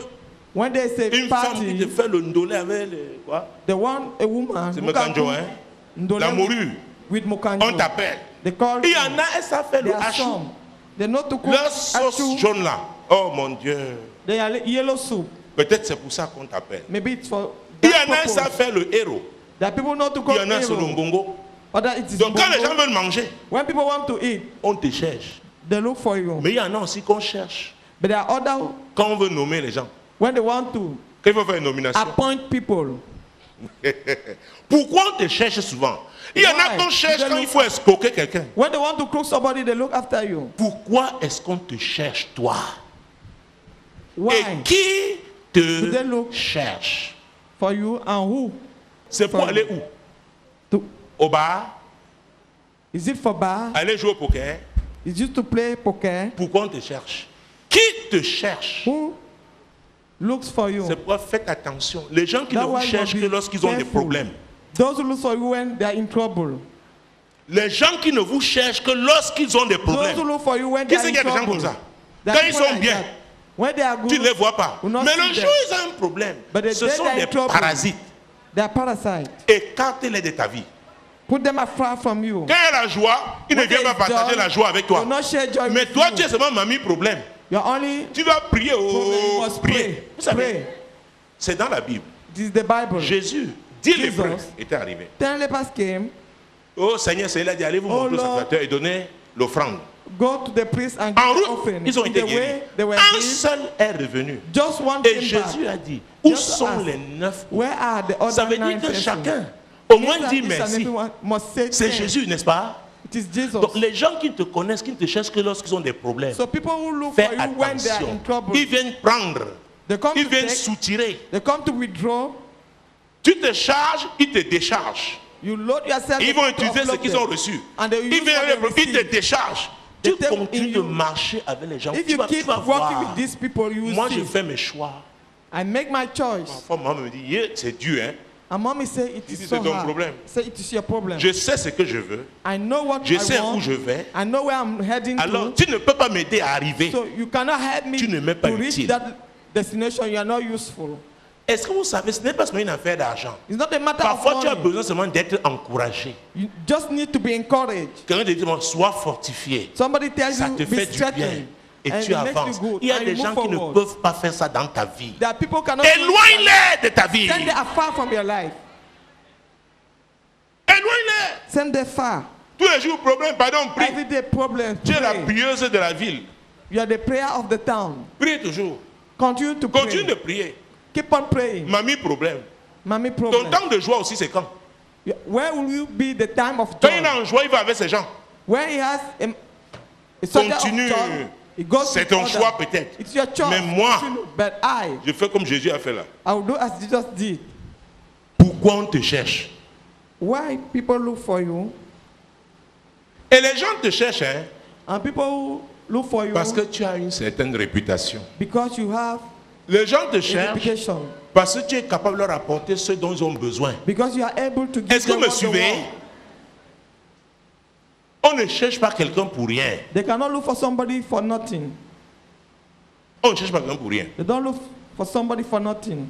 When they say une femme qui te party, fait le ndolé avec les, quoi? they want a woman C'est who can Mokanjo, cook hein? ndole La morue. with mokanjo. On t'appelle. They call Il y en a, elles savent faire le There are hachou. some. They know to cook Leur sauce achu. jaune là. Oh mon Dieu. They are yellow soup. Peut-être c'est pour ça qu'on t'appelle. Maybe it's for Il y that en a, elles purpose. savent faire le héros. There are people know to Il cook y en a sur le hero. mbongo. Other it is Donc quand les bongo. gens veulent manger, When people want to eat, on te cherche. they look for you. Mais il y en a aussi qu'on cherche. But there are other Quand on veut nommer les gens, when they want to quand il faut faire une nomination. appoint people. Pourquoi on te cherche souvent? Il y en a Why? qu'on cherche They quand look- il faut escroquer quelqu'un. When they want to cook somebody, they look after you. Pourquoi est-ce qu'on te cherche toi? Why? Et qui Do they te look- cherche? For you and who? C'est pour For- aller où? To, Au bar? is it for bar? Aller jouer au poker? Is it to play poker? Pourquoi on te cherche? Qui te cherche? Who looks for you? C'est pourquoi faites attention. Les gens qui That ne vous one cherchent must que be lorsqu'ils ont des careful. problèmes. Those who look for you when they are in trouble. Les gens qui ne vous cherchent que lorsqu'ils ont des Those who problèmes. look for you when Qui they are c'est in qu'il y a des gens trouble. comme ça? There are Quand ils people sont like bien, that. When they are tu ne les good, vois pas. will not Mais see le them. jour où ils ont un problème, But the ce day sont they are des in trouble, parasites. they are parasites. Écarte-les de ta vie. Put them afar from you. Quand il y a la joie, il ne When vient there pas is partager joy, la joie avec They toi. will not share joy Mais with toi, you. tu es seulement mamie problème. You're only Tu vas prier, problem. You oh, must prier. pray. Vous savez, Pray. c'est dans la Bible. This is the Bible. Jésus, 10 Jesus. lépreux étaient arrivés. 10 lepers came. Oh Seigneur, il a dit, allez vous Oh, montrer au Lord. sacrificateur et donner l'offrande. Go to the priest and En give the route, offering. ils ont In été the guéris. way they were Un healed, seul est revenu. just one Et came Jésus back. a dit, où Just sont ask, les 9 Where are the Ça other veut dire 9 que persons? chacun, au moins Means that dit each and merci. everyone must say C'est thanks. Jésus, n'est-ce pas? It is Jesus. Donc les gens qui te connaissent, qui ne te cherchent que lorsqu'ils ont des problèmes, So people who look fais for you when they are in attention. trouble, Ils viennent prendre, they come ils to viennent take, soutirer. they come to withdraw. Tu te charges, ils te déchargent. You load yourself. Ils vont to utiliser ce offload qu'ils them. ont reçu. And they Ils use viennent, what they ils te receive. déchargent. They Tu take continues in de you. marcher avec les gens. If Tu you vas keep voir. working with these people, you will Moi, je see. fais mes choix. I make my choice. Parfois, maman me dit, yeah, c'est Dieu, hein. And mommy say it Il is dit, so c'est ton hard. problème. Say it is your problem. Je sais ce que je veux. I know what Je I sais want. où je vais. I know where I'm heading Alors, to. tu ne peux pas m'aider à arriver. So you cannot help me Tu ne m'es pas to reach utile. that destination. You are not useful. Est-ce que vous savez, ce n'est pas seulement une affaire d'argent. It's not a matter Parfois, tu as of money. besoin seulement d'être encouragé. You just need to be encouraged. Quelqu'un te dit, sois fortifié. Somebody tells Ça you te be fait du bien. strengthened. Et And tu it makes avances. you good. Il y a And des you gens move qui ne forward. peuvent pas faire ça dans ta vie. There are people cannot do that. Éloigne-les de ta vie. Send them afar from your life. Éloigne-les. Send them far. Tous les jours, problème, pardon, prie. Everyday problem. Tu es la Pray. prieuse de la ville. You are the prayer of the town. Prie toujours. Continue to Continue de pray. prier. Keep on praying. Mamie, problème. Mommy Ton problem. temps de joie aussi, c'est quand? Where will you be the time of Quand il est joy? en joie, il va avec ses gens. When he has a subject Continue. of joy, he goes C'est with ton others. choix peut-être. It's your choice. Mais moi, Continue. But I Je fais comme Jésus a fait là. will do as Jesus did. Pourquoi on te cherche? Why people look for you Et les gens te cherchent, hein, and people who look for you parce que tu as une certaine réputation. because you have Les gens te a cherchent reputation. parce que tu es capable de leur apporter ce dont ils ont besoin. Because you are able to give Est-ce que them vous me what they suivez? want. On ne cherche pas quelqu'un pour rien. They cannot look for somebody for nothing. On ne cherche pas quelqu'un pour rien. They don't look for somebody for nothing.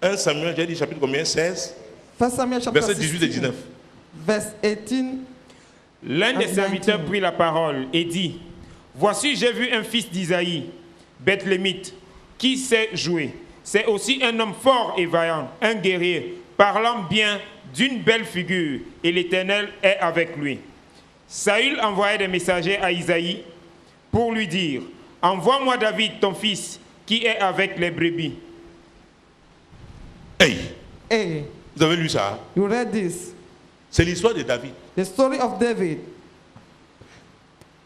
1 Samuel, j'ai dit chapitre combien? 16, 1 Samuel chapter versets 18 et 16, 19. verse 18. L'un des And serviteurs 19. prit la parole et dit, voici j'ai vu un fils d'Isaïe, Bethlémite, qui sait jouer. C'est aussi un homme fort et vaillant, un guerrier, parlant bien, d'une belle figure, et l'Éternel est avec lui. Saül envoya des messagers à Isaïe pour lui dire, envoie-moi David, ton fils, qui est avec les brebis. Hey, Hey, vous avez lu ça? you read this? C'est l'histoire de David. The story of David.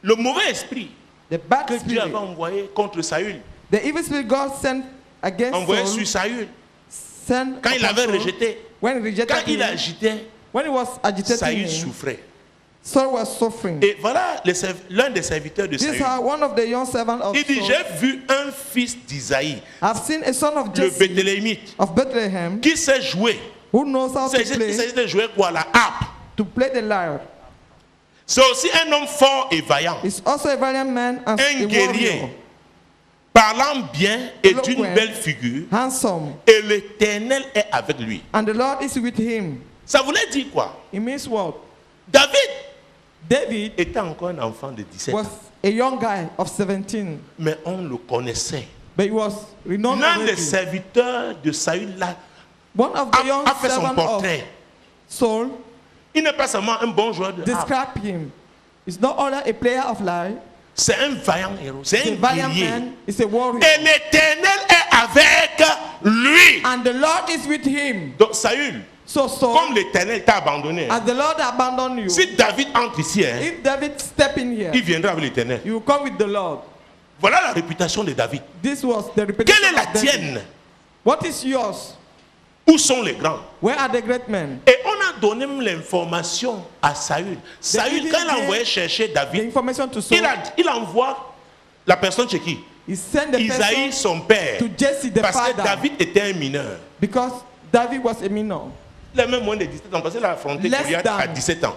Le mauvais esprit The bad que Dieu avait spirit, envoyé contre Saül, the evil spirit God sent against envoyé Saul, sur Saül, sent quand il upon avait Saul, rejeté, when he rejected quand il him, agitait, when he was agitating Saül him, souffrait. Saul was suffering. Et voilà l'un des serviteurs de This Saül. is how one of the young servants of Il dit, Saul, j'ai vu un fils d'Isaïe, I've seen a son of le Jesse Béthélémite, of Bethlehem, qui sait jouer. who knows how Il to s'agit play, de jouer quoi? La harpe. to play the lyre. C'est aussi un homme fort et vaillant, He's also a valiant man and un a guerrier, warrior, parlant bien et d'une Eloquent. belle figure, handsome, et l'Éternel est avec lui. and the Lord is with him. Ça voulait dire quoi? It means what? David David était encore un enfant de 17 was ans, a young guy of 17, mais on le connaissait. but he was renowned L'un des already. serviteurs de Saül là, One of the young a fait son servants of portrait. Saul Il n'est pas seulement un bon joueur de harpe, described him. He's not only a player of lyre, c'est un vaillant héros, c'est he's a un valiant guerrier. man, he's a warrior. Et l'Éternel est avec lui. And the Lord is with him. Donc Saül, So Saul, comme l'Éternel t'a abandonné, as the Lord abandoned you, si David entre ici, if David step in here, il viendra avec l'Éternel. you will come with the Lord. Voilà la réputation de David. This was the Quelle reputation est la of David. tienne? What is yours? Où sont les grands? Where are the great men? Et on a donné l'information à Saül. Saül, quand il a envoyé chercher The David, information to Saul. il envoie la personne chez qui? He sent the Isaïe, person son père. to Jesse the Parce que father, David était un mineur. because David was a minor, Il a même moins de 17 ans parce qu'il a affronté Less Goliath than. à 17 ans.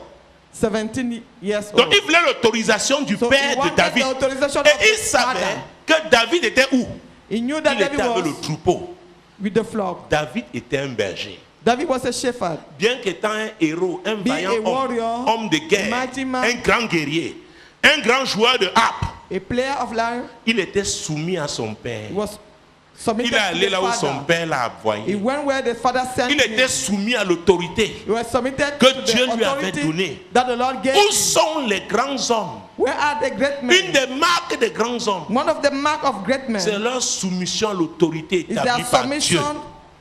17 years Donc old. il voulait l'autorisation du So he père de wanted David. the authorization Et of il his savait father. que David était où? He knew that Il David était avec le was troupeau. with the flock. David était un berger. David was a shepherd. Bien qu'étant un héros, un Being vaillant a homme, warrior, homme de guerre, a mighty man, un grand guerrier, un grand joueur de harpe, a player of lyre, il était soumis à son père. he was submitted Il est to allé the là où son father. père l'a He envoyé. went where the father sent Il était him. soumis à l'autorité. He was submitted que to Dieu the lui avait authority donné. that the Lord gave Où him. sont les grands hommes? Where are the great Une men? des marques des grands hommes, One of the mark of great men c'est leur soumission à l'autorité is their établie par Dieu. submission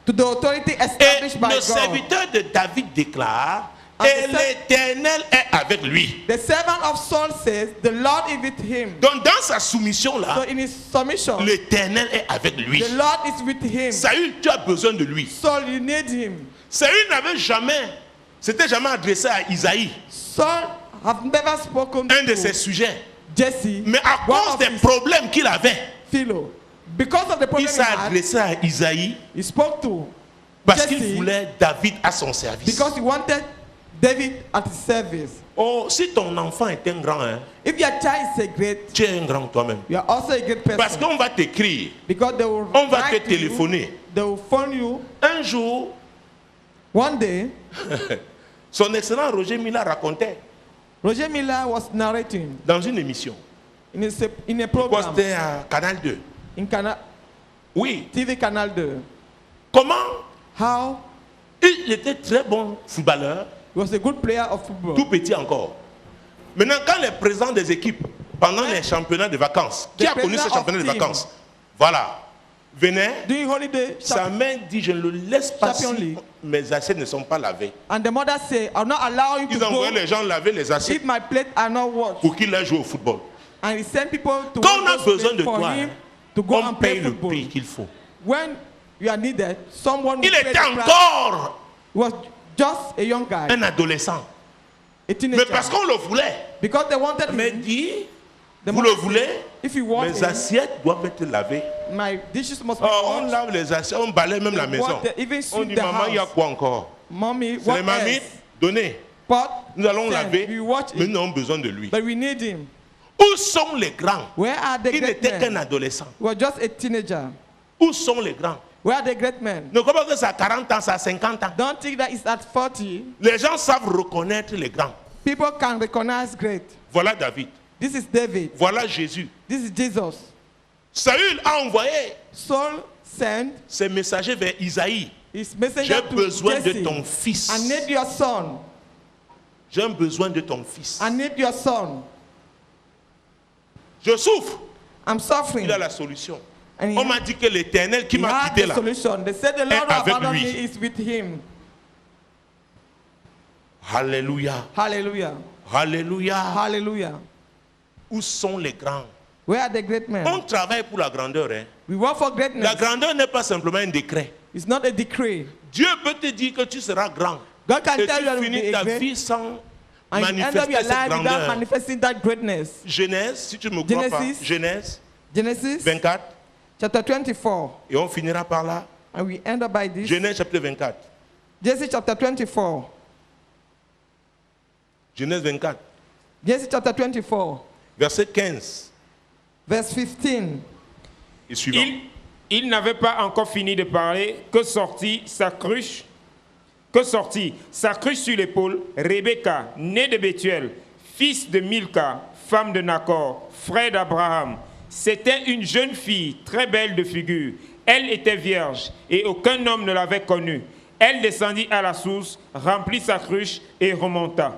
to the authority Et established by le God. serviteur de David déclare, And et the l'Éternel est avec lui. The servant of Saul says, the Lord is with him. Donc dans sa soumission So là, in his submission, l'Éternel est avec lui. the Lord is with him. Saül, tu as besoin de lui. Saul, you need him. Saül n'avait jamais, s'était jamais adressé à Isaïe, Saul have never spoken un de to ses sujets. Jesse, Mais à one cause of des his problèmes qu'il avait, fellow. Because of the il problem he s'est had, adressé à Isaïe he spoke to parce Jesse qu'il voulait David à son service. because he wanted David at his service. Oh, si ton enfant est un grand, hein, If your child is a great, tu es un grand toi-même. you are also a great person. Parce qu'on va t'écrire, Because they will on va te write to you, téléphoner. they will phone you. Un jour, One day, son excellent Roger Mila racontait Roger Miller was narrating dans une émission. in a program C'était à Canal 2. in Oui. TV Canal 2. Comment How il était très bon footballeur, he was a good player of football. tout petit encore. Maintenant, quand les présidents des équipes, pendant les championnats de vacances, qui The a connu ce president championnat de of team. vacances? Voilà. Venait, During holiday, sa mère dit, je ne le laisse pas Champion si League. mes assiettes ne sont pas lavées. and the mother say, "I'll not allow you to Ils go envoyaient les gens laver les assiettes if my plates are not washed." pour qu'il aille jouer au football. And he sent people to Quand on a wash those besoin de plates for toi, him hein, to go on and play paye le football. prix qu'il faut. When you are needed, someone will Il pay était the price. encore He was just a young guy, un adolescent. a teenager. Mais parce qu'on le voulait. Because they wanted Mais him, dit, the vous le mother voulez, said, if you want mes him, assiettes doivent être lavées. my dishes must be Oh, on washed. lave les assiettes, on balaye même la They maison. want the- even On sweep dit, the maman, il y a house. quoi encore? Mommy, C'est what les mamies, else? donnez. But Nous allons send, laver, we watch mais it, nous avons besoin de lui. but we need him. Où sont les grands? Where are the Il great n'était qu'un men? adolescent. He was just a teenager. Où sont les grands? Where are the great men? Ne crois pas que c'est à 40 ans, c'est à 50 ans. Don't think that it's at 40. Les gens savent reconnaître les grands. People can recognize great. Voilà David. This is David. Voilà Jésus. This is Jesus. Saül a envoyé Saul sent ses messagers vers Isaïe. his messenger J'ai to besoin de Jesse. ton fils. I need your son. J'ai besoin de ton fils. I need your son. Je souffre. I'm suffering. Il a la solution. And he, On m'a dit que l'Éternel qui he m'a had quitté the là solution. They said the Lord who avec abandoned lui. me is with him. Alléluia. Hallelujah. Alléluia. Hallelujah. Où sont les grands? Where are the great men? On travaille pour la grandeur. Hein. We work for greatness. La grandeur n'est pas simplement un décret. It's not a decree. Dieu peut te dire que tu seras grand. God can Et tell you that tu you will finis be ta a great, vie sans and you end up manifester your cette life without grandeur. manifesting that greatness. Genèse, si tu ne me crois pas, Genesis. Genèse Genesis 24, chapter 24. et on finira par là. And we end up by this. Genèse chapitre 24. Genesis chapter 24. Genèse 24, Genesis chapter 24. verset 15 Verse 15. et suivant. Il n'avait pas encore fini de parler que sortit sa cruche sur l'épaule, Rebecca, née de Bethuel, fils de Milca, femme de Nacor, frère d'Abraham. C'était une jeune fille très belle de figure. Elle était vierge et aucun homme ne l'avait connue. Elle descendit à la source, remplit sa cruche et remonta.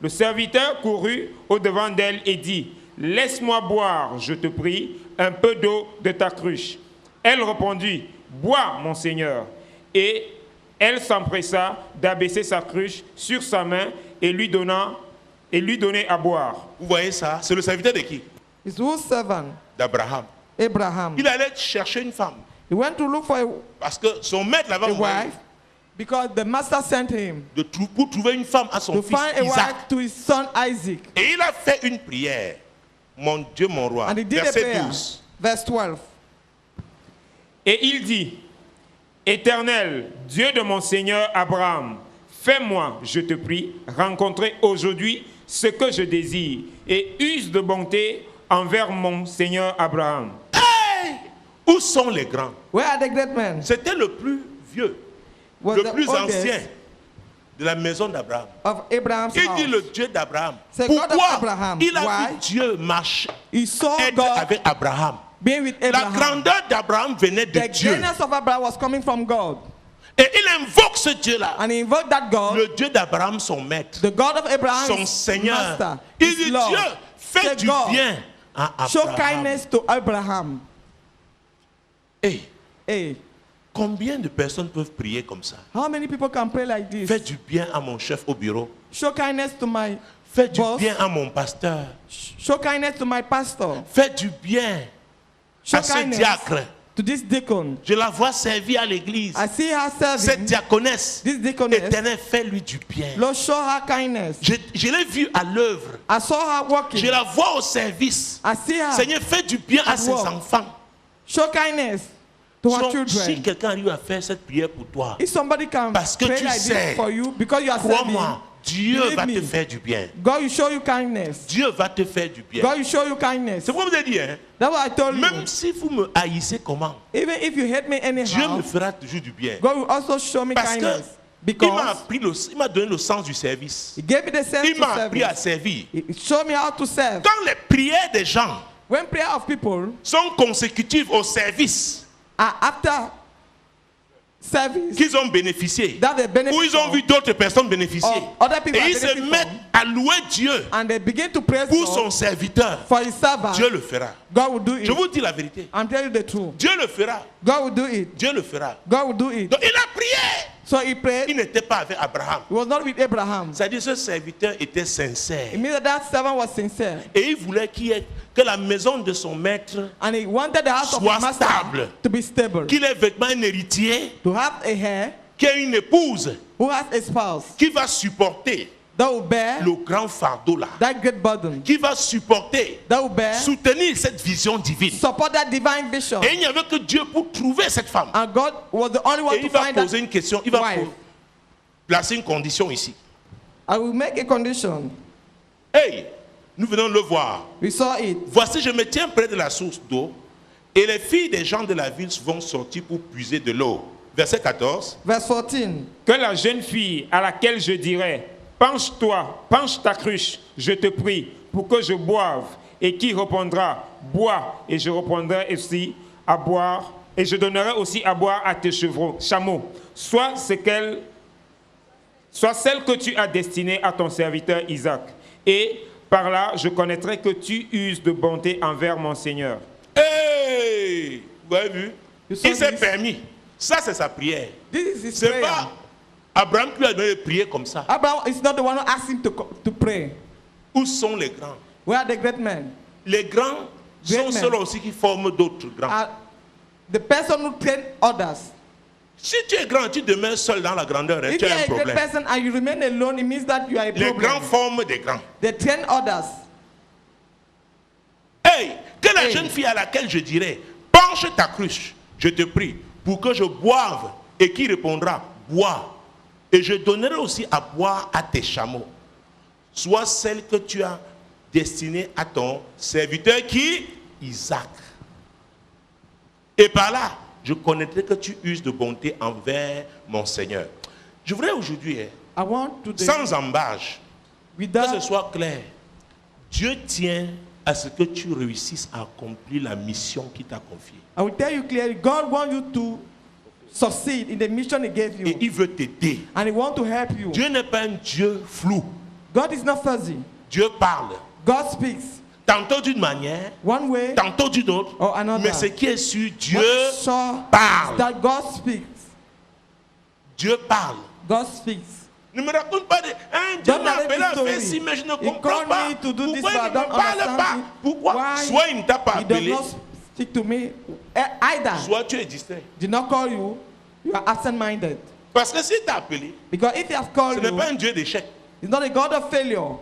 Le serviteur courut au-devant d'elle et dit, « Laisse-moi boire, je te prie, un peu d'eau de ta cruche. » Elle répondit, « Bois, mon Seigneur. » Et elle s'empressa d'abaisser sa cruche sur sa main et lui donner à boire. Vous voyez ça? C'est le serviteur de qui? His whose servant? D'Abraham. Abraham. Il allait chercher une femme. He went to look for Parce que son maître l'avait a envoyé wife because the master sent him pour trouver une femme à son to fils find a Isaac. wife to his son Isaac. Et il a fait une prière. Mon Dieu, mon roi. And he did a Verset prayer. 12. Verse 12. Et il dit, « Éternel, Dieu de mon Seigneur Abraham, fais-moi, je te prie, rencontrer aujourd'hui ce que je désire et use de bonté envers mon Seigneur Abraham. » Hey! Où sont les grands? Where are the great men? C'était le plus vieux, Was le the plus oldest ancien de la maison d'Abraham. of Abraham's Il house. dit le Dieu d'Abraham. C'est God of Pourquoi? Abraham. Il a Why? vu Dieu marcher, He saw être God avec Abraham. being with La Abraham. grandeur d'Abraham venait de The Dieu. greatness of Abraham was coming from God. Et il invoque ce Dieu-là. And he invoked that God, Le Dieu d'Abraham, son maître, the God of Abraham, son Seigneur. master, Il his dit, Lord. Dieu, fais Say, du God, bien à show Abraham. kindness to Abraham. Hey, Hey, combien de personnes peuvent prier comme ça? how many people can pray like this? Fais du bien à mon chef au bureau. Show kindness to my Fais du boss. bien à mon pasteur. Show kindness to my pastor. Fais du bien Show à ce kindness diacre. to this deacon. Je la vois servir à l'église. I see her Cette serving. diaconesse, This deaconess. Éternel, fais-lui du bien. Lord, show her kindness. Je l'ai vue à l'œuvre. I saw her working. Je la vois au service. I see her. Seigneur, fais du bien à At ses work. enfants. Show kindness to her Donc, children. si quelqu'un arrive à faire cette prière pour toi, If somebody can Parce que pray tu like sais, this for you because you are serving, crois-moi, Dieu believe va te me. faire du bien. God will show you kindness. Dieu va te faire du bien. God will show you kindness. C'est pourquoi je vous ai dit, hein, That's what I told you. même si vous me haïssez comment, Even if you hate me Dieu anyhow, me fera toujours du bien. God will also show me Parce que kindness. il m'a Because appris il m'a donné le sens du service. He gave me the sense Il to m'a appris à serve. servir. He showed me how to serve. Quand les prières des gens When prayer of people sont consécutives au service are after service, qu'ils ont bénéficié, that they benefit où ils ont from, vu d'autres personnes bénéficier, or other people et are ils se benefit mettent from, à louer Dieu and they begin to praise pour son God serviteur, for His servant, Dieu le fera. God will do Je it. vous dis la vérité. I'm telling you the truth. Dieu le fera. God will do it. Dieu le fera. God will do it. Donc il a prié. So he prayed. Il n'était pas avec Abraham. He was not with Abraham. C'est-à-dire ce serviteur était sincère. It means that that servant was sincere. Et il voulait que la maison de son maître, And he wanted the house of Soit his master stable. to be stable. qu'il ait vêtement un héritier, To have a heir qui ait une épouse who has a spouse qui va supporter that will bear le grand fardeau là, that great burden, qui va supporter, that will bear, soutenir cette vision divine. support that divine vision. Et il n'y avait que Dieu pour trouver cette femme. And God was the only one Et to il va find that poser une question, il va wife. placer une condition ici. I will make a condition. Hey, nous venons de le voir. We saw it. Voici, je me tiens près de la source d'eau, et les filles des gens de la ville vont sortir pour puiser de l'eau. Verset 14. Verse 14. Que la jeune fille à laquelle je dirais, penche-toi, penche ta cruche, je te prie, pour que je boive, et qui répondra, bois, et je reprendrai aussi à boire, et je donnerai aussi à boire à tes chameaux, soit celle que tu as destinée à ton serviteur Isaac. Et par là, je connaîtrai que tu uses de bonté envers mon Seigneur. Hey, vous avez vu? You saw Il s'est this? permis. Ça, c'est sa prière. This is his C'est prayer. pas Abraham qui lui a donné de prier comme ça. Abraham is not the one who asked him to pray. Où sont les grands? Where are the great men? Les grands sont great ceux-là men aussi qui forment d'autres grands. are the person who train others. Si tu es grand, tu demeures seul dans la grandeur, hein, If tu you as are un a great problème. person and you remain alone, it means that you are a Les grands problem. forment des grands. They train others. Hey, que la Hey. jeune fille à laquelle je dirais, penche ta cruche, je te prie, pour que je boive, et qui répondra, bois. Et je donnerai aussi à boire à tes chameaux. Soit celle que tu as destinée à ton serviteur qui, Isaac. Et par là, je connaîtrai que tu uses de bonté envers mon Seigneur. Je voudrais aujourd'hui, I want to sans embâche, que ce without soit clair, Dieu tient à ce que tu réussisses à accomplir la mission qu'il t'a confiée. I will tell you clearly, God wants you to succeed in the mission He gave Et you, il veut t'aider. and He wants to help you. Dieu n'est pas un Dieu flou. God is not fuzzy. Dieu parle. God speaks Tantôt d'une manière, one way tantôt d'une autre. or another. Mais ce qui est sûr, Dieu What is sure parle. is that God speaks. Dieu parle. God speaks. Ne me raconte pas de... Hein, Dieu Don't m'a narrate appelé à the faire story. ci, mais je ne He comprends called pas. me to do this, Pourquoi but I il ne don't me parle understand pas? it. Pourquoi? Why Soit il ne t'a pas He does appelé, not speak to me. Either soit tu es distrait. did not call you, you are absent-minded. Parce que s'il t'a appelé, Because if He has ce called n'est you, pas un Dieu d'échec. He's not a God of failure.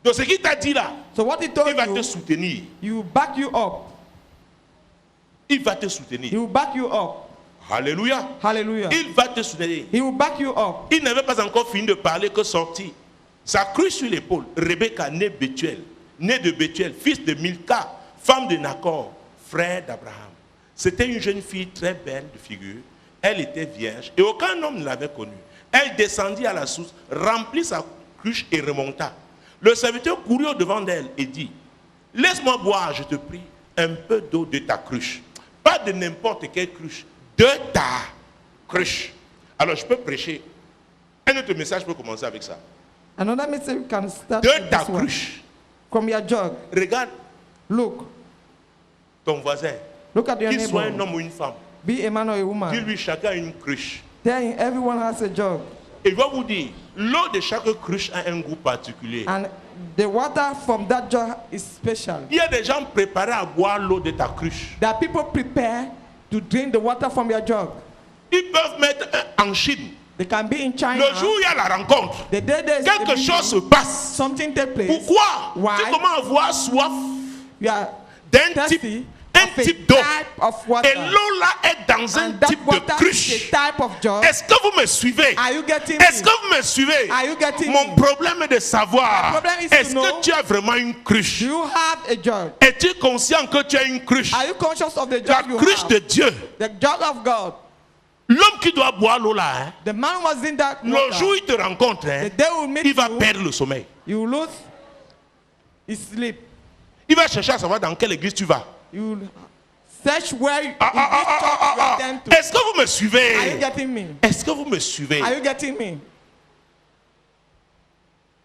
Donc ce qu'il t'a dit là, So what He told il va te you, soutenir. He will back you up. Il va te He soutenir. will back you up. Alléluia. Hallelujah. Il va te soutenir. He will back you up. Il n'avait pas encore fini de parler que sorti. Sa cruche sur l'épaule. Rebecca, née Bethuel, née de Bethuel, fils de Milka, femme de Nacor, frère d'Abraham. C'était une jeune fille très belle de figure. Elle était vierge et aucun homme ne l'avait connue. Elle descendit à la source, remplit sa cruche et remonta. Le serviteur courut au-devant d'elle et dit, laisse-moi boire, je te prie, un peu d'eau de ta cruche. Pas de n'importe quelle cruche, de ta cruche. Alors je peux prêcher. Un autre message peut commencer avec ça. Another message you can start De with ta this one. cruche. From your jug. Regarde Look. ton voisin, Look at your qu'il soit un neighbor. homme ou une femme. Be a man or a woman. Dis-lui, chacun a une cruche. Tell him everyone has a jug. Et il va vous dire, l'eau de chaque cruche a un goût particulier. And the water from that jug is special. Il y a des gens préparés à boire l'eau de ta cruche. There are people prepared to drink the water from your jug. Ils peuvent mettre en Chine. They can be in China. Le jour où il y a la rencontre, The day there's a quelque meeting, chose se passe. something take place. Pourquoi? Why? Tu commences à avoir soif You are d'un thirsty type, of un a type d'eau. type of water. Et l'eau là est dans un And that type de water cruche. is a type of jug. Est-ce que vous me suivez? Are you getting Est-ce me? que vous me suivez? Are you getting Mon me? problème est de savoir, My problem is est-ce to know, que tu as vraiment une cruche? Do you have a jug? Es-tu conscient que tu as une cruche? Are you conscious of the La jug you cruche have? de Dieu. The jug of God. L'homme qui doit boire l'eau là, hein, The man was in that le water. jour où il te rencontre, hein, The day will meet il va you, perdre le sommeil. you will lose his sleep. Il va chercher à savoir dans quelle église tu vas. You will search where in this church you attend to. Est-ce que vous me Are you suivez? getting me? Est-ce que vous me suivez? Are you getting me?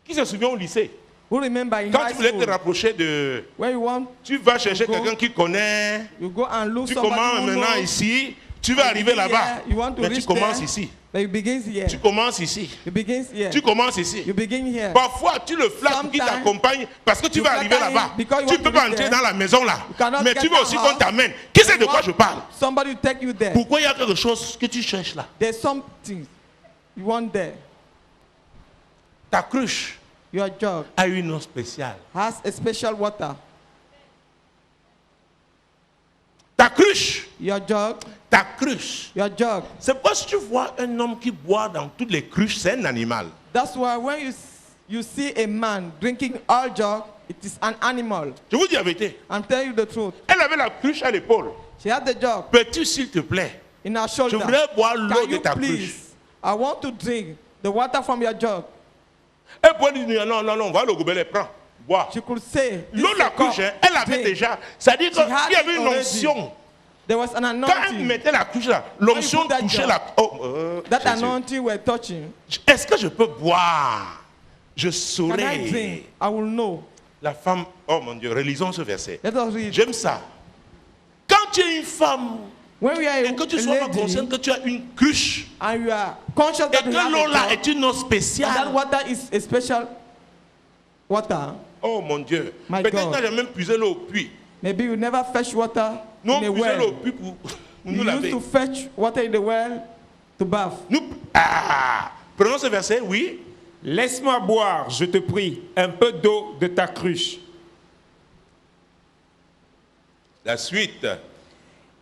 Qui se souvient au lycée? Who remember in Quand high tu voulais te school, rapprocher de... when you want, Tu vas chercher Go. quelqu'un qui connaît. you go and look Tu somebody commences who maintenant knows. ici. Tu vas arriver là-bas. Here, you want to Mais tu reach commences there, ici. but you begin here. Tu commences ici. You begin here. Tu commences ici. You begin here. Parfois, tu le flattes pour qu'il Sometimes, t'accompagne parce que tu you vas arriver flatter him là-bas. because you Tu ne want peux to pas reach entrer there. dans la maison là. You cannot Mais get tu veux that aussi house. qu'on t'amène. Qui sait de You quoi want je parle? Somebody to take you there. Pourquoi il y a quelque chose que tu cherches là? There's something you want there. Ta cruche Your jug a une eau spéciale. has a special water. Ta cruche, Your jug, ta cruche. your jug. C'est parce que tu vois un homme qui boit dans toutes les cruches, c'est un animal. That's why when you see a man drinking all jug, it is an animal. Je vous dis la vérité. I'm telling you the truth. Elle avait la cruche à l'épaule. She had the jug Peux-tu, s'il te plaît, in her je shoulder. voudrais boire l'eau Can de you ta cruche. please? I want to drink the water from your jug. Elle pourrait dire non, non, non, va le gobelet, prends, bois. She could say, L'eau de la cruche, hein, elle avait drink. déjà. C'est-à-dire She had qu'il y avait it une already. onction. There was an Quand elle anointing. mettait la cruche là, l'onction put that touchait jar, la... Oh, That Jésus. anointing we're touching. Est-ce que je peux boire? Je Can I saurai. drink? I will know. La femme, oh mon Dieu, relisons ce verset. Let us read. J'aime ça. Quand tu es une femme When we are et que tu a sois pas lady conscient que tu as une cruche and you are conscious et that que you have l'eau là a jug, est une eau and that spéciale, water is a special water, Oh mon Dieu. My Peut-être God. que j'ai même puisé l'eau au puits. Maybe you never fetch water Nous, in a on puisait l'eau au well. puits pour You nous used laver. to fetch water in the well to bath. Prenons ce verset, oui. Laisse-moi boire, je te prie, un peu d'eau de ta cruche. La suite.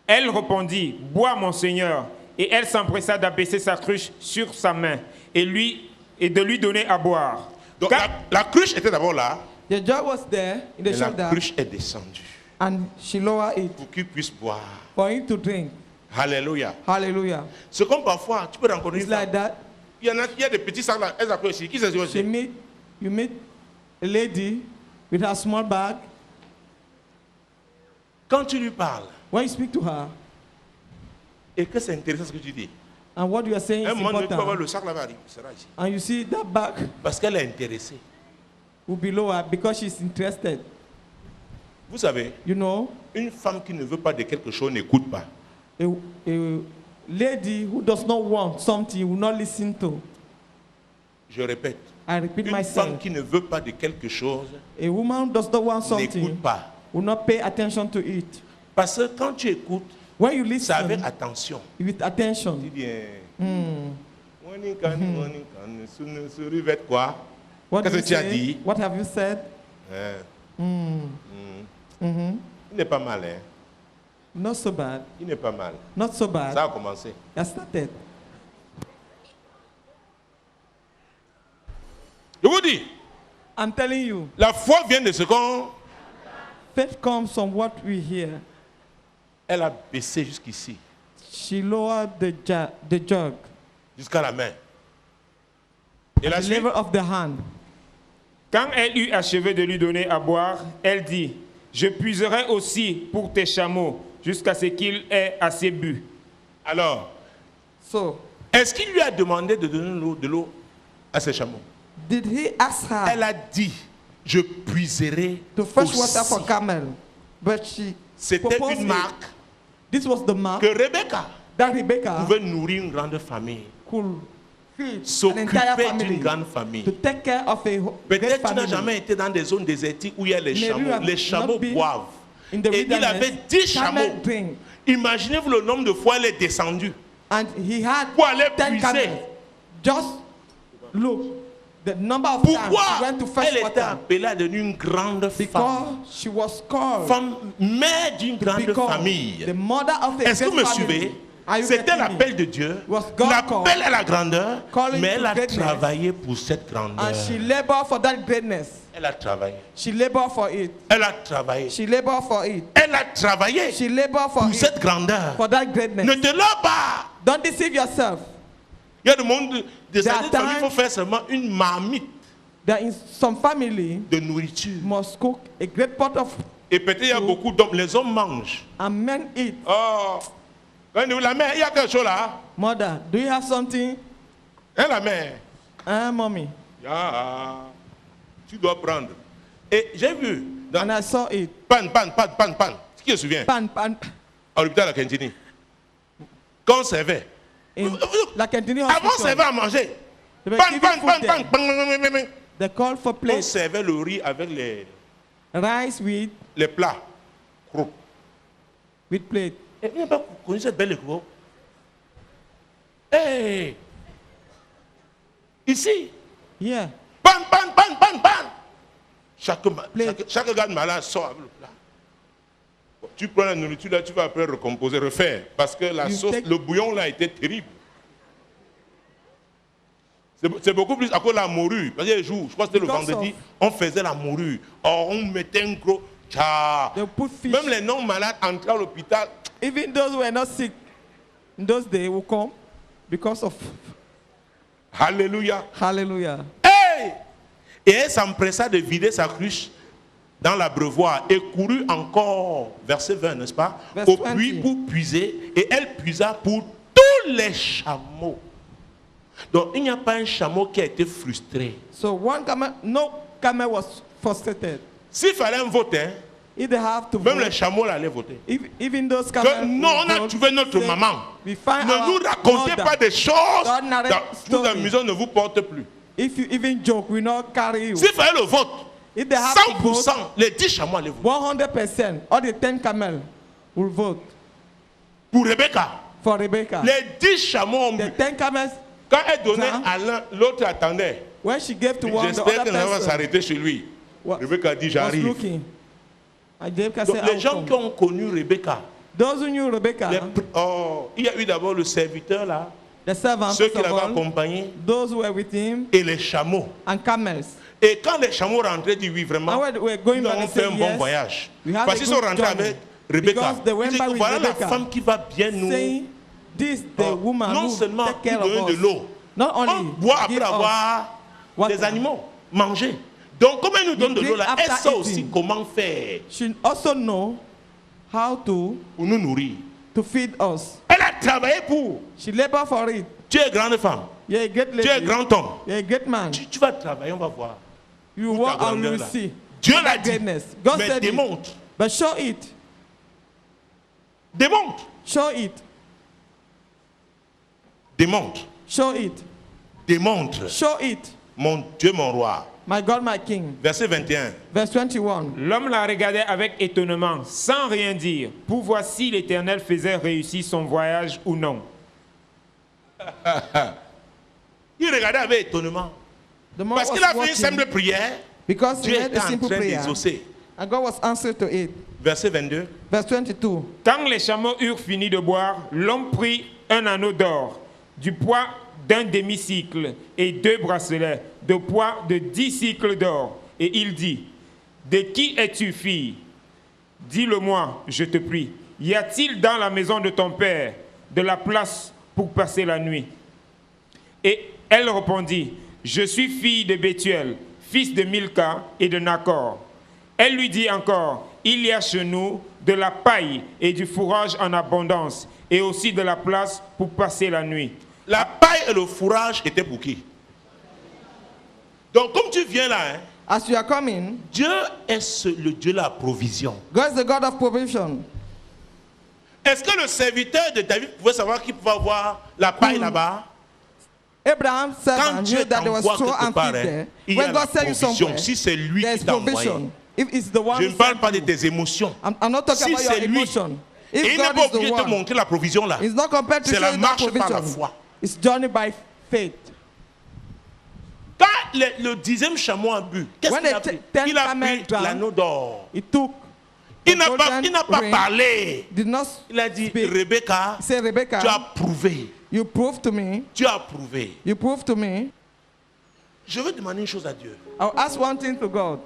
Elle répondit, bois mon Seigneur. Et elle s'empressa d'abaisser sa cruche sur sa main et de lui donner à boire. Donc Car- la cruche était d'abord là. The jug was there in the Et la shoulder, cruche est descendue and she lowered it pour qu'il puisse boire. for him to drink. Alléluia. Hallelujah. C'est comme parfois, tu peux rencontrer It's une femme. like that. Il y a des petits sacs là. Elles appellent aussi. Qui c'est You aussi? meet a lady with her small bag. Quand tu lui parles When you speak to her, et que c'est intéressant ce que tu dis, and what you are saying un is moment donné, tu vas voir important, le sac là-bas arrive. Il sera ici. and you see that bag Parce qu'elle est intéressée. will be lower because she's interested. Vous savez, You know, une femme qui ne veut pas de quelque chose n'écoute pas. a lady who does not want something will not listen to. Je répète. I repeat Une femme myself. qui ne veut pas de quelque chose A woman who does not want something n'écoute pas. will not pay attention to it. Parce que quand tu écoutes, When you c'est avec listen attention. with Tu attention, dis, quoi? what do Qu'est-ce you que tu as say? dit? What have you said? Il n'est pas mal, hein? Not so bad. Il n'est pas mal. Not so bad. Ça a commencé. I started. Je vous dis, I'm telling you, la foi vient de ce qu'on... faith comes from what we hear. Elle a baissé jusqu'ici, She lowered the jug, jusqu'à la main. Et la the suite, level of the hand. Quand elle eut achevé de lui donner à boire, elle dit, je puiserai aussi pour tes chameaux jusqu'à ce qu'il ait assez bu. alors, So, est-ce qu'il lui a demandé de donner de l'eau à ses chameaux? did he ask her Elle a dit, je puiserai to fetch aussi. water for camel? But she C'était proposed une it. marque This was the mark que Rebecca that Rebecca pouvait nourrir une grande famille, could feed an entire s'occuper family, d'une grande famille. to take care of a great Peut-être tu n'as family. jamais été dans des zones désertiques où il y a les Maybe you chameaux. have Les chameaux not been boivent. in the Et il avait wilderness, 10 camel chameaux. drink. Imaginez-vous le nombre de fois elle est descendue. And he had Pour aller 10 puiser. camels. Just look, the number of times Pourquoi she went to fetch elle était water. appelée à devenir une grande femme? Because she was called Femme, mère d'une to grande become famille. the mother of a Est-ce que vous great me family. suivez? Are you C'était getting me? l'appel de Dieu. Was God L'appel à la grandeur, calling mais to elle a greatness. travaillé pour cette grandeur. And she labored for that greatness. Elle a travaillé. She labored for it. Elle a travaillé. She labored for it. Elle a travaillé She labored for pour it. cette grandeur. For that greatness. Ne te leurre pas. Don't deceive yourself. Il y a des monde, des There années are de famille, il faut times- faire seulement une marmite That in some family de nourriture. must cook a great pot of, Et peut-être il y a beaucoup d'hommes. Les hommes mangent. and men eat. Oh, la mère, il y a quelque chose là. Mother, do you have something? Hein, la mère. Mommy. Ah, tu dois prendre. Et j'ai vu dans And I saw it. pan. Qui se souvient? Pan. À l'hôpital à Kentini. Quand on servait. In la Kentini Avant, on hospital. servait à manger. They were Pan. giving food there. They called for On plates. servait le riz avec Rice les plats. Crocs. with plate. Et vous n'avez pas connu cette belle école? Hey! Ici. Yeah. Pan. Chaque gars malade sort avec le plat. Bon, tu prends la nourriture là, tu vas après recomposer, refaire. Parce que la You sauce, take- le bouillon là était terrible. C'est beaucoup plus à cause de la morue. Parce que les jours, je crois que c'était le Because vendredi, on faisait la morue. Or, on mettait un gros tcha. They put fish. Même les non-malades entraient à l'hôpital. Even those who were not sick in those days will come because of Alléluia. hallelujah. Hey! Et elle s'empressa de vider sa cruche dans l'abreuvoir et courut encore, verset 20, n'est-ce pas, Verse au 20. puits pour puiser, et elle puisa pour tous les chameaux. Donc il n'y a pas un chameau qui a été frustré. So no camel was frustrated. S'il fallait un vote, hein, If they have to même vote, les chameaux là, allaient voter. even those Que camels non, on a will trouvé notre say, maman. we find Ne our nous racontez mother. pas des choses Don't narrate dans, vous story. amusez, ne vous porte plus. If you even joke, we not carry you. S'il fallait le vote, If they have to vote, 100%, les 10 chameaux allaient voter. 100%, all the 10 camels will vote Pour Rebecca, for Rebecca. les 10 chameaux ont The bu. 10 camels, Quand elle donnait Ça. à l'un, l'autre attendait. when she gave to one, the J'espère other qu'elle va person s'arrêter chez lui. was Rebecca dit was j'arrive. looking. And Rebecca Donc said, les "I'll gens come." qui ont connu Rebecca, Those who knew Rebecca, il y a eu d'abord le serviteur là, the servants, ceux qui first of l'avaient all, accompagné those who were with him, et les chameaux. and camels. Et quand les chameaux rentraient, ils disent oui, And vraiment, when they were going nous back, avons they fait un said, bon yes, voyage. we had Parce a qu'ils sont good rentrés journey. avec Rebecca. Because they went Ils disent, back with voilà la Rebecca, femme qui va bien nous. saying, this the woman Non who seulement take care nous donner of de us. l'eau, Not on only boit après give us avoir water. des animaux, manger. Donc, comme elle nous donne de l'eau là, drink elle after sait aussi eating. comment faire She also know how to pour nous nourrir. feed us. Elle a travaillé pour. She labor for it. Tu es grande femme, You're a great tu es lady. grand homme. You're a great man. Tu vas travailler, on va voir. You Pour ta walk and you grandeur will là. see. Dieu l'a That dit. greatness. God Mais said it. démontre. But show it. Démontre. Show it. Démontre. Show it. Démontre. Show it. Mon Dieu, mon roi. My God, my King. Verset 21. Verse 21. L'homme la regardait avec étonnement, sans rien dire, pour voir si l'Éternel faisait réussir son voyage ou non. Il regardait avec étonnement. The man Parce was qu'il a fait une watching simple prière. because he Dieu made était a en simple train prayer. d'exaucer. And God was answered to it. Verset 22. Verse 22. Quand les chameaux eurent fini de boire, l'homme prit un anneau d'or, du poids d'un demi-cycle, et 2 bracelets, de poids de 10 cycles d'or. Et il dit, de qui es-tu, fille? Dis-le-moi, je te prie. Y a-t-il dans la maison de ton père de la place pour passer la nuit? Et elle répondit, je suis fille de Bethuel, fils de Milca et de Nacor. Elle lui dit encore, il y a chez nous de la paille et du fourrage en abondance, et aussi de la place pour passer la nuit. La paille et le fourrage étaient pour qui? Donc, comme tu viens là, hein, As you are coming, Dieu est le Dieu de la provision. God is the God of provision. Est-ce que le serviteur de David pouvait savoir qu'il pouvait avoir la paille là-bas? Abraham said Quand and Dieu knew that there was t'envoie straw quelque and part, feed hein, there. il y a When la God sent you provision. somewhere, Si c'est lui there qui is t'a envoyé. provision. If it's the one Je who ne parle sent pas de you, tes émotions. I'm not talking Si about c'est your lui, emotion. et If il n'est God pas is the obligé de te one, montrer la provision là. it's not compared to C'est show la you that marche par la provision. foi. It's journey by faith. Quand le 10e chameau a bu, qu'est-ce When qu'il a the pris? ten Il a camels pris drank, l'anneau d'or. He took Il the n'a pas, golden il n'a pas ring, parlé. did not Il a dit, speak. Rebecca, He said, Rebecca, tu as prouvé. you proved to me, Tu as prouvé. you proved to me. Je veux demander une chose à Dieu. I'll ask one thing to God,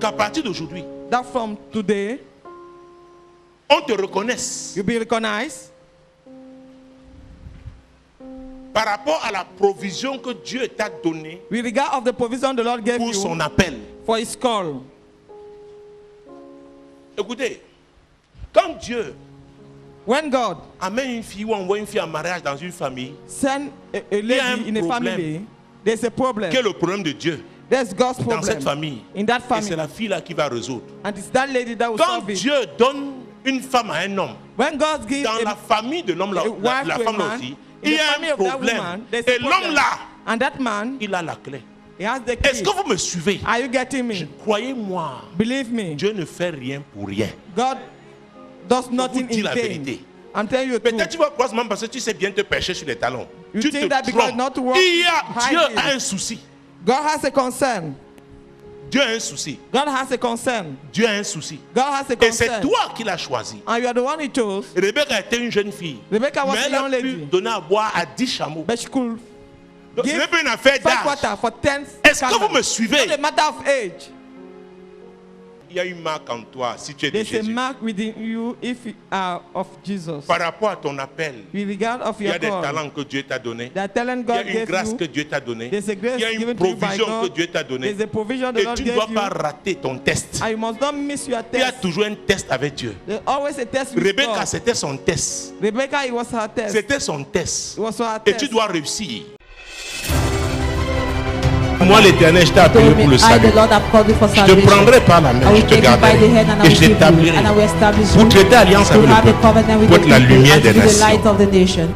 Qu'à partir d'aujourd'hui, that from today, on te reconnaisse you'll be recognized par rapport à la provision que Dieu t'a donnée with regard of the provision the Lord gave pour son you appel. for his call. Écoutez, quand Dieu When God amène une fille ou envoie une fille en mariage dans une famille, send a y a un lady in a problème. family, there's a problem. quel est le problème de Dieu There's God's dans cette problem famille? in that Et c'est family. la fille là qui va résoudre. And it's that lady that will Quand solve it. Dieu donne une femme à un homme, When God gives dans la famille de l'homme, a la wife la to a femme là man, aussi, in il y the a family un of that problème. woman, there's Et a l'homme problem. là, And that man, il a la clé. he has the Est-ce key. que vous me suivez? Are you getting me? Croyez-moi, Believe me, Dieu ne fait rien pour rien. God does nothing dis in la vain. vérité. I'm telling you the Peut-être truth. tu vas croire seulement parce que tu sais bien te pêcher sur les talons. You Tu think te that because trompes. not to walk Il y a, high Dieu heels. a un souci. God has a concern. Dieu a un souci. God has a concern. Dieu a un souci. God has a Et c'est concern. toi qui l'as choisi. And you are the one he chose. Rebecca était une jeune fille. Rebecca was Mais a elle a young pu lady. donner à boire à 10 chameaux. But she could Donc, ce give n'est pas une affaire fetch d'âge. water for 10 Est-ce que vous camels. me suivez? It's not a matter of age. Il y a une marque en toi si tu es de There's a Jésus. mark within you if you are of Jesus. Par rapport à ton appel, With regard of il y your a des call, talents que Dieu t'a donnés. the talent Il y a God une gave grâce you, que Dieu t'a donnée. there's a grace Il y a une given to you by provision que God. Dieu t'a donnée. There's a provision the Et Lord tu ne gave dois you. pas rater ton test. And you must not miss your Il y a test. toujours un test avec Dieu. There's always a test with Rebecca, God. c'était son test. Rebecca, it was her test. C'était son test. It was her Et test. tu dois réussir. Moi, l'Éternel, je t'ai appelé told me, pour le I, salut. the Lord, have called you for Je te salvation. prendrai par la I main, je will te take you by garderai the hand and I et will je keep you, t'établirai and I will establish pour you traiter alliance to avec have le a peuple, covenant with pour the être la people lumière and des to be the nations. light of the nation.